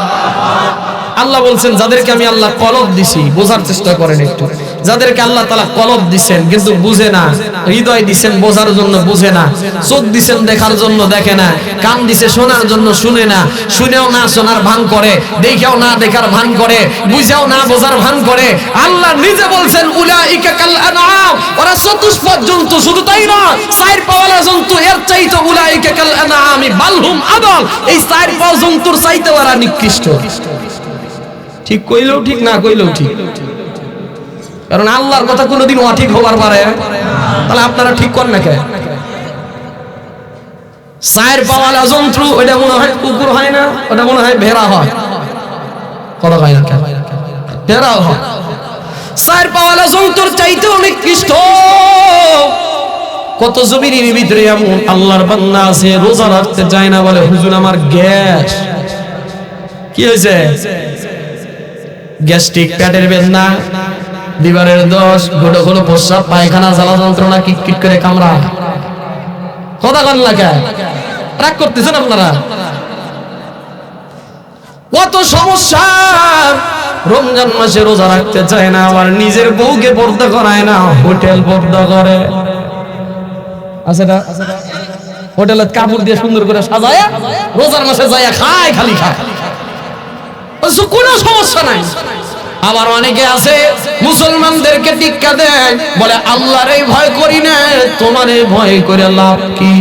আল্লাহ বলছেন যাদেরকে আমি আল্লাহ কলব দিছি, বোঝার চেষ্টা করেন একটু। যাদেরকে আল্লাহ তাআলা কলব দিবেন কিন্তু বুঝে না, হৃদয় দিবেন বোঝার জন্য বুঝে না, চোখ দিবেন দেখার জন্য দেখে না, কান দিছে শোনার জন্য শুনে না, শুনেও না শোনার ভান করে, দেখেও না দেখার ভান করে, বুঝেও না বোঝার ভান করে। আল্লাহ নিজে বলছেন উলাইকা কাল আনআম, ওরা চতুষ্পদ জন্তু। শুধু তাই না, চার পাওয়ালা জন্তু এর চাইতে উলাইকা কাল আনআম বালহুম আদল, এই চার পাওয়া জন্তুর চাইতে ওরা নিকৃষ্ট। ঠিক কইলেও ঠিক, না কইলেও ঠিক, কারণ আল্লাহর কথা কোনোদিন অঠিক হবার পারে। তাহলে আপনারা ঠিক করেন না কেন? চার পাওয়ালা যন্ত্র ওইটা মনে হয় কুকুর হয় না, ওটা মনে হয় ভেড়া হয়। কথা হয় না কেন? ভেড়াও হয়। চার পাওয়ালা যন্ত্রের চাইতে অনেক কৃষ্ট। কত জমিনের ভিতরে এমন আল্লাহর বান্দা আছে রোজা রাখতে চায় না, বলে হুজুর আমার গ্যাস। কি হয়েছে? গ্যাস্ট্রিক, পেটের বেদনা, লিভারের দোষ, ঘন ঘন প্রস্রাব, পায়খানা, জ্বালা যন্ত্রণা, কিটকিট করে কামড়া। কথা কন না কেন? রাগ করতেছেন আপনারা? কত সমস্যা। রমজান মাসে রোজা রাখতে চায় না, আবার নিজের বউকে পর্দা করায় না, হোটেল পর্দা করে। আছে না? হোটেলে কাপড় দিয়ে সুন্দর করে সাজায় রোজার মাসে যায় খায়, খালি খায়, কোনো সমস্যা নাই। আবার অনেকে আছে মুসলমানদেরকে টিক্কা দেয়, বলে আল্লাহর ভয় করি না, তোমার ভয় করে লাভ কি?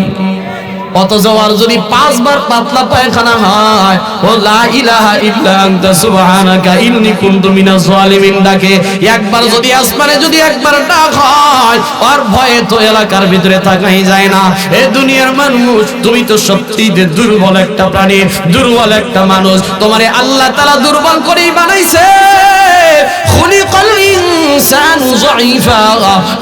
অথচ আর যদি 5 বার পাতলা পায়খানা হয়, ও লা ইলাহা ইল্লা আনতা সুবহানাকা ইন্নী কুনতু মিনাজ জালিমিন ডাকে, একবার যদি আসমানে যদি একবার ডাক হয়, আর ভয়ে তো এলাকার ভিতরে থাকাই যায় না। এই দুনিয়ার মানুষ, তুমি তো সত্যিই দুর্বল একটা প্রাণী, দুর্বল একটা মানুষ। তোমারে আল্লাহ তাআলা দুর্বল করেই বানাইছে। খুলিকাল ইনসানু যায়ীফা,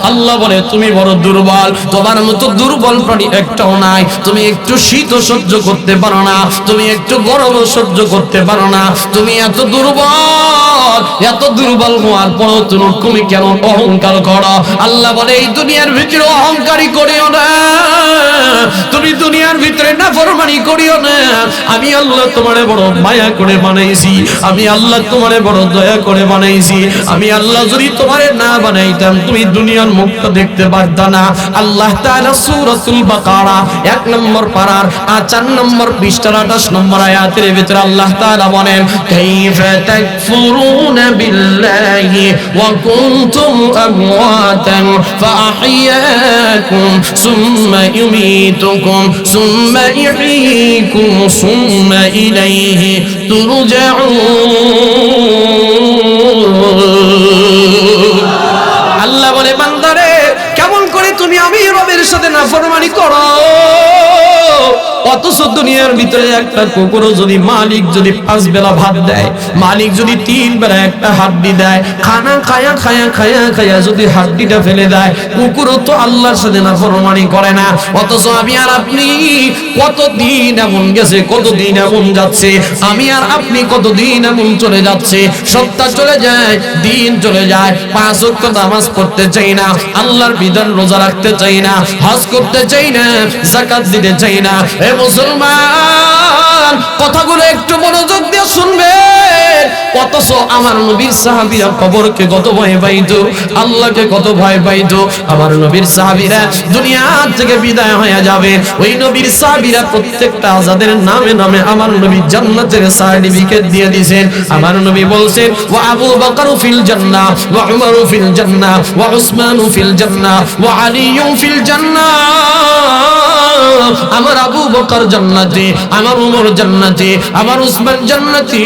আল্লাহ বলে তুমি বড় দুর্বল, তোমার মতো দুর্বল প্রাণী একটাও নাই। তুমি একটু শীত সহ্য করতে পারো না, তুমি একটু গরম সহ্য করতে পারো না, তুমি এত দুর্বল, এত দুর্বল হওয়ার পরও তুমি কেন অহংকার করো? আল্লাহ বলে এই দুনিয়ার ভিতরে অহংকারী করিও না, তুমি দুনিয়ার ভিতরে নাফরমানি করিও না। আমি আল্লাহ তোমারে বড় মায়া করে বানাইছি, আমি আল্লাহ তোমারে বড় দয়া করে বানাইছি। আমি আল্লাহ যদি তোমারে না বানাইতাম তুমি দুনিয়ার মুখটা দেখতে পারতা না। আল্লাহ তাআলা সূরাতুল বাকারা 1 নম্বর পারার 4 নম্বর পৃষ্ঠার 28 নম্বর আয়াতের ভিতরে আল্লাহ তাআলা বলেন কাইফা তাকফুরুনা বিল্লাহি ওয়া কুনতুম আমওয়াতান ফাআহইয়াকুম সুম্মা ইউমীতুকুম সুম্মা ইহয়ীকুম সুম্মা ইলাইহি তুরজাউন। আল্লাহ বলে বান্দারে কেমন করে তুমি আমি রবের সাথে নাফরমানি করো, অথচ দুনিয়ার ভিতরে একটা কুকুরও যদি মালিক যদি 5 বেলা ভাত দেয়, মালিক যদি 3 বেলা একটা হাড্ডি দেয়, খানা খায়া খায়া খায়া খায়া যদি হাড্ডিটা ফেলে দেয়, কুকুরও তো আল্লাহর সাথে নাফরমানি করে না। অথচ আমি আর আপনি কতদিন এমন গেছে, কতদিন এমন যাচ্ছে, আমি আর আপনি কতদিন এমন চলে যাচ্ছে, সপ্তাহ চলে যায়, দিন চলে যায়, 5 ওয়াক্ত নামাজ পড়তে চাই না, আল্লাহর বিধান রোজা রাখতে চাই না, হজ করতে চাই না, যাকাত দিতে চাই না। মুসলমান, কথাগুলো একটু মনোযোগ দিয়ে শুনবেন। অথচ আমার নবীর সাহাবীরা কবরকে কত ভয় পাইতো, আল্লাহকে কত ভয় পাইতো। আমার নবীর সাহাবীরা দুনিয়া থেকে বিদায় হয়ে যাবে, ওই নবীর সাহাবীরা প্রত্যেকটা আজাদের নামে নামে আমার নবী জান্নাতের সার্টিফিকেট দিয়ে দিয়েছেন। আমার নবী বলছেন, ওয়া আবু বকর ফিল জান্নাহ, ওয়া উমর ফিল জান্নাহ, ওয়া উসমান ফিল জান্নাহ, ওয়া আলী ফিল জান্নাহ। আমার আবু বকর জান্নাতি, আমার উমর জান্নাতি, আমার উসমান জান্নাতি,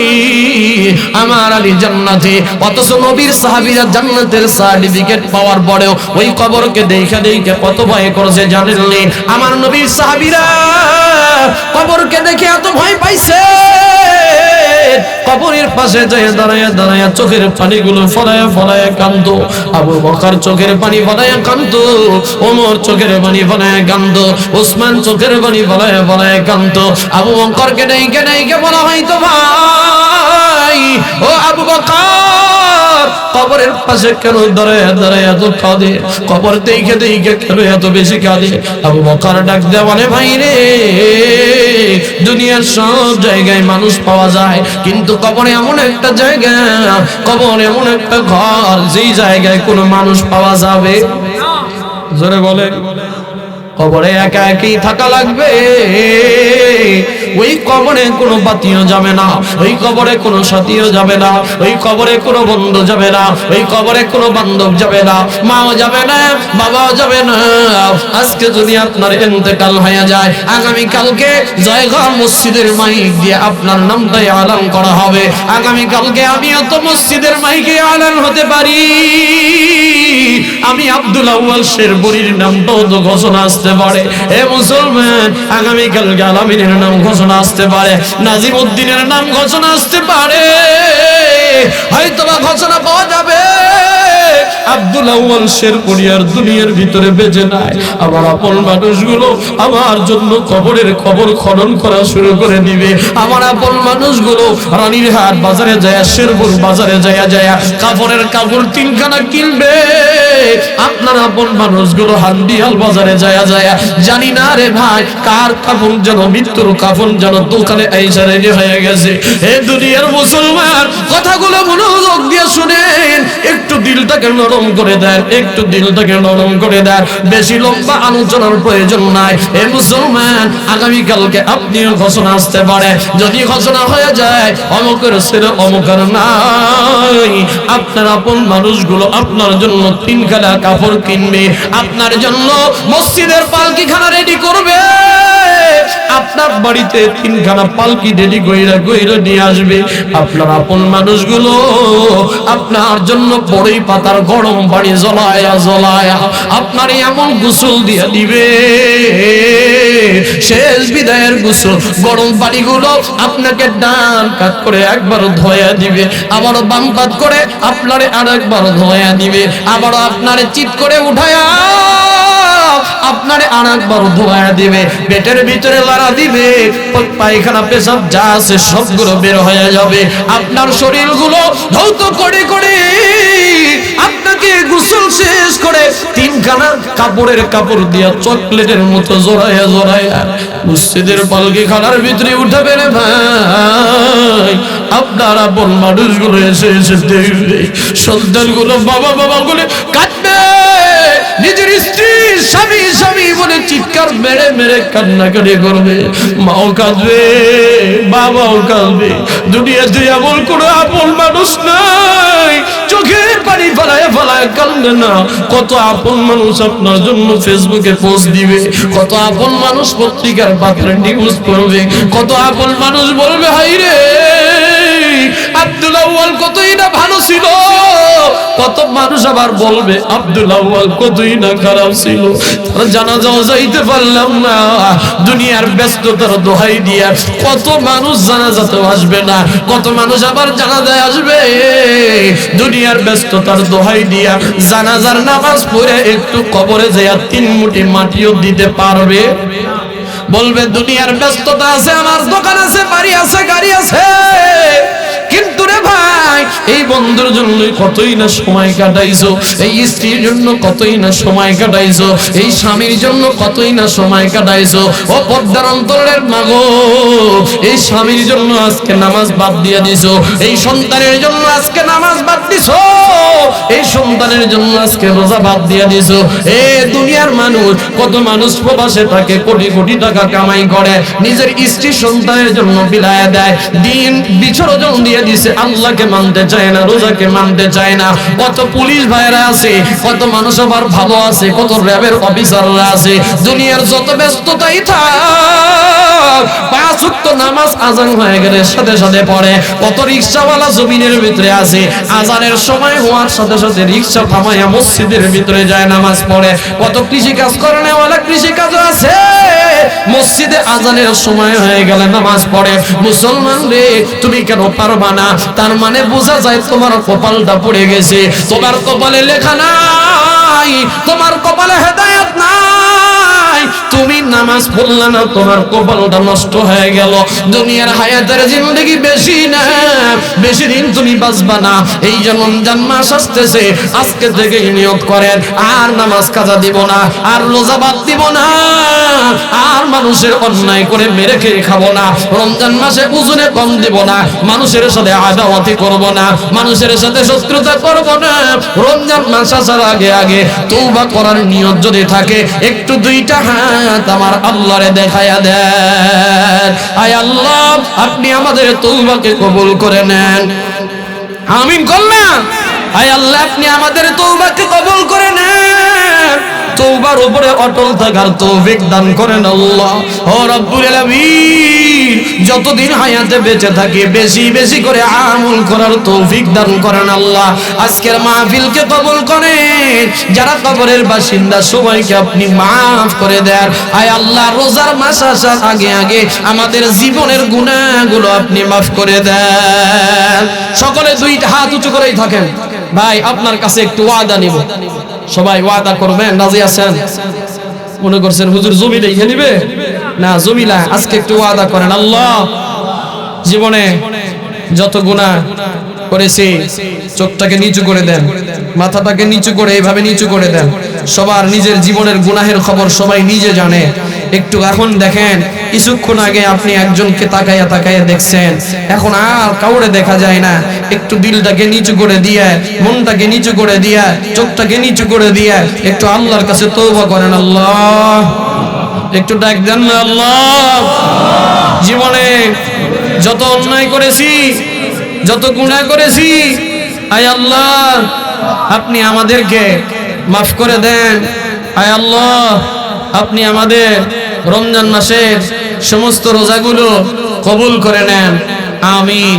আমার আলী জান্নাতি। অথচ নবীর সাহাবীরা জান্নাতের সার্টিফিকেট পাওয়ার পরেও ওই কবরকে দেখে দেখে কত ভয় করেছে জানেন নি? আমার নবীর সাহাবীরা কবরকে দেখে এত ভয় পাইছে, কবরের পাশে যায় দাঁড়ায়া দাঁড়ায়া চোখের পানিগুলো ফলায়া ফলায়া কাঁদতো। আবু বকর চোখের পানি ফলায়া কাঁদতো, ওমর চোখের পানি ফলায়া কাঁদতো, ওসমান চোখের পানি ফলায়া ফলায়া কাঁদতো। আবু বকরকে ডাইকে ডাইকে বলা হয়তো, ভাই ও আবু বকর, কবরের পাশে কেন দাঁড়ায়া দাঁড়ায়া এত কাঁদে? কবর দেখে দেখে কেন এত বেশি কাঁদে? আবু বকর ডাক দেয়া বলে, ভাই রে, দুনিয়ার সব জায়গায় মানুষ পাওয়া যায়, কিন্তু কবর এমন একটা জায়গা, কবর এমন একটা ঘর, যেই জায়গায় কোনো মানুষ পাওয়া যাবে। জোরে বলে, কবরে একা একই থাকা লাগবে। ওই কবরে কোনো বাতিও যাবে না, ওই কবরে কোনো সাথীও যাবে না, ওই কবরে কোনো বন্ধু যাবে না, ওই কবরে কোনো বান্ধব যাবে না, মাও যাবে না, বাবাও যাবে না। আজকে যদি আপনার ইন্তেকাল হয়ে যায়, আগামী কালকে জয়গড় মসজিদের মাইক দিয়ে আপনার নামটাই আলান করা হবে। আগামী কালকে আমিও তো মসজিদের মাইকে আলান হতে পারি, আমি আব্দুল আউয়াল শেরপুরীর নামটাও তো ঘোষণা আসতে পারে। এ মুসলমান, আগামী কালকে আলামিনের নাম ঘোষণা আসতে পারে, নাজিম উদ্দিনের নাম ঘোষণা আসতে পারে, হয়তোবা ঘোষণা পাওয়া যাবে আব্দুল আউয়াল শেরপুরী আর দুনিয়ার ভিতরে বেঁচে নাই। আমার আপন মানুষগুলো আমার জন্য কবরের কবর খনন করা শুরু করে দিবে। আমার আপন মানুষগুলো রানীরহাট বাজারে যায়, শেরপুর বাজারে যায় যায় কাপড়ের কাপড় তিনখানা কিনবে। আপনার আপন মানুষগুলো হান্ডিয়াল বাজারে যায় যায়, জানি না রে ভাই কার কাপড় যেন, মৃত্যুর কাপড় যেন দোকানে আইসা রেডি হয়ে গেছে। এ দুনিয়ার মুসলমান, কথাগুলো মনোযোগ দিয়ে শুনেন, একটু দিলটাকে নরম করে দেন, একটু দিলটাকে নরম করে দেন, বেশি লম্বা আলোচনার প্রয়োজন নাই। এ মুসলমান, আগামীকালকে আপনিও ঘোষণা আসতে পারে, যদি ঘোষণা হয়ে যায় অমুকের ছেলে অমুকের নাই, আপনার আপন মানুষগুলো আপনার জন্য তিনখানা কাপড় কিনবে, আপনার জন্য মসজিদের পালকিখানা রেডি করবে, আপনার বাড়িতে তিনখানা পালকি রেডি কইরা কইরা নিয়ে আসবে। আপনার আপন মানুষগুলো আপনার জন্য বড়ই পাতার গরম পানি জ্বলায়া জ্বলায়া আপনার এমন গোসল দিয়ে দিবে, শেষ বিদায়ের গোসল। গরম পানিগুলো আপনাকে ডান কাত করে একবার ধোয়া দিবে, আবারও বাম কাত করে আপনারে আরেকবার ধোয়া দিবে, আবারও আপনারে চিৎ করে উঠায়া আপনারে আরেকবার ধোয়া দিবে, পেটের ভিতরে লড়া দিবে, পায়খানা পেশাব যা আছে সবগুলো বের হয়ে যাবে। আপনার শরীরগুলো ধৌত করে করে আপনাকে গোসল শেষ করে তিনখানা কাপড়ের কাপড় দিয়া চকলেটের মতো জোড়ায়া জোড়ায়া মসজিদের পালকিখানার ভিতরে উঠাবে রে ভাই। আপনার আপন মানুষগুলো এসে এসে দেখবে, সন্তানগুলো বাবা বাবা বলে কাঁদবে, নিজের স্ত্রী স্বামী স্বামী বলে চিৎকার মেরে মেরে কান্নাকাটি করবে, মাও কাঁদবে, বাবাও কাঁদবে। দুনিয়াতে এমন কোনো আপন মানুষ নাই চোখের পানি ফলায় ফলায় কান্দে না। কত আপন মানুষ আপনার জন্য ফেসবুকে পোস্ট দিবে, কত আপন মানুষ পত্রিকার পাতায় নিউজ করবে, কত আপন মানুষ বলবে হাই রে আব্দুল আউয়াল কতই না ভালো ছিল, কত মানুষ আবার বলবে আব্দুল আউয়াল কতই না খারাপ ছিল, তার জানাজাও যাইতে পারলাম না, দুনিয়ার ব্যস্ততার দোহাই দিয়া কত মানুষ জানাজাতেও আসবে না, কত মানুষ আবার জানাজায় আসবে, দুনিয়ার ব্যস্ততার দোহাই দিয়া জানাজার নামাজ পড়ে একটু কবরে যাইয়া 3 মুঠি মাটিও দিতে পারবে। বলবে দুনিয়ার ব্যস্ততা আছে, আমার দোকান আছে, বাড়ি আছে, গাড়ি আছে, কিন্তু ওরে ভাই এই বন্ধুর জন্য কতই না সময় কাটাইছো, এই স্ত্রীর জন্য কতই না সময় কাটাইছো, এই স্বামীর জন্য কতই না সময় কাটাইছো। ও পর্দার অন্তরের মাগো, এই স্বামীর জন্য আজকে নামাজ বাদ দিয়ে দিছো, এই সন্তানের জন্য আজকে নামাজ বাদ দিছো, এই সন্তানের জন্য আজকে রোজা বাদ দিয়ে দিছো। এ দুনিয়ার মানুষ, কত মানুষ প্রবাসে থাকে, কোটি কোটি টাকা কামাই করে, নিজের স্ত্রী সন্তানের জন্য বিলায় দেয়, দিন বিসর্জন দিয়ে দিছে, আল্লাহকে মানতে চায় না, রোজাকে মানতে চায় না। কত পুলিশ ভাইরা আছে, কত মানুষ আবার ভালো আছে, কত র্যাবের অফিসাররা আছে, দুনিয়ার যত ব্যস্ততাই থাক, 5 ওয়াক্ত নামাজ আজান হয়ে গেলে সাথে সাথে পড়ে। কত রিকশাওয়ালা জমিনের ভিতরে আছে, আজানের সময় হওয়ার সাথে সাথে রিকশা থামাইয়া মসজিদের ভিতরে যায় নামাজ পড়ে। কত কৃষি কাজ করেওয়ালা কৃষি কাজ আছে, মসজিদে আজানের সময় হয়ে গেলে নামাজ পড়ে। মুসলমান রে, তুমি কেন পারবা না? তার মানে বোঝা যায় তোমার কপালটা পড়ে গেছে, তোমার কপালে লেখা নাই, তোমার কপালে হেদায়েত নাই, তুমি নামাজ পড়লে না, তোমার কপালটা নষ্ট হয়ে গেল। দুনিয়ার হায়াতের জিন্দেগি বেশি না, বেশি দিন তুমি বাঁচবা না। এই যে রমজান মাস আসতেছে, আজকে থেকেই নিয়ত করেন, আর নামাজ কাজা দিব না, আর রোজা বাদ দিব না, আর মানুষের অন্যায় করে মেরে খেয়ে খাবো না, রমজান মাসে ওজনে কম দিব না, মানুষের সাথে আদাওয়াতি করব না, মানুষের সাথে শত্রুতা করব না। রমজান মাস আসার আগে আগে তওবা করার নিয়ত যদি থাকে, একটু দুইটা হাত আমার আল্লাহরে দেখায়া দেন। আয় আল্লাহ, আপনি আমাদের তওবাকে কবুল করে নেন। আমিন করলাম। আয় আল্লাহ, আপনি আমাদের তওবাকে কবুল করে নেন, তওবার উপরে অটল থাকার তৌফিক দান করেন আল্লাহ। ও রব্বুল আলামিন, যতদিন হায়াতে বেঁচে থাকি বেশি বেশি করে আমল করার তৌফিক দান করেন আল্লাহ। আজকের মাহফিলকে কবুল করেন, যারা কবরের বাসিন্দা সবাইকে আপনি মাফ করে দেন। আয় আল্লাহ, রোজার মাস আসার আগে আগে আমাদের জীবনের গুনাহগুলো আপনি মাফ করে দেন। সকলে দুইটা হাত উঁচু করেই থাকেন। ভাই, আপনার কাছে একটু ওয়াদা নিব, সবাই ওয়াদা করবেন, রাজি আছেন? মনে করছেন হুজুর জমি দেখে নিবে না, জমিলা আজকে একটু ওয়াদা করেন। আল্লাহ, জীবনে যত গুনাহ করেছি, চোখটাকে নিচু করে দেন, মাথাটাকে নিচু করে এইভাবে নিচু করে দেন। সবার নিজের জীবনের গুনাহের খবর সবাই নিজে জানে। একটু এখন দেখেন, কিছুক্ষণ আগে আপনি একজনকে তাকাইয়া তাকাইয়া দেখছেন, এখন আর কাউরে দেখা যায় না। একটু দিলটাকে নিচু করে দিয়ে, মনটাকে নিচু করে দিয়ে, চোখটাকে নিচু করে দিয়ে একটু আল্লাহর কাছে তওবা করেন। আল্লাহ, একটু ডাক দেন না, আল্লাহ, জীবনে যত অন্যায় করেছি, যত গুনাহ করেছি, আয় আল্লাহ, আপনি আমাদেরকে মাফ করে দেন। আয় আল্লাহ, আপনি আমাদের রমজান মাসের সমস্ত রোজাগুলো কবুল করে নেন। আমিন।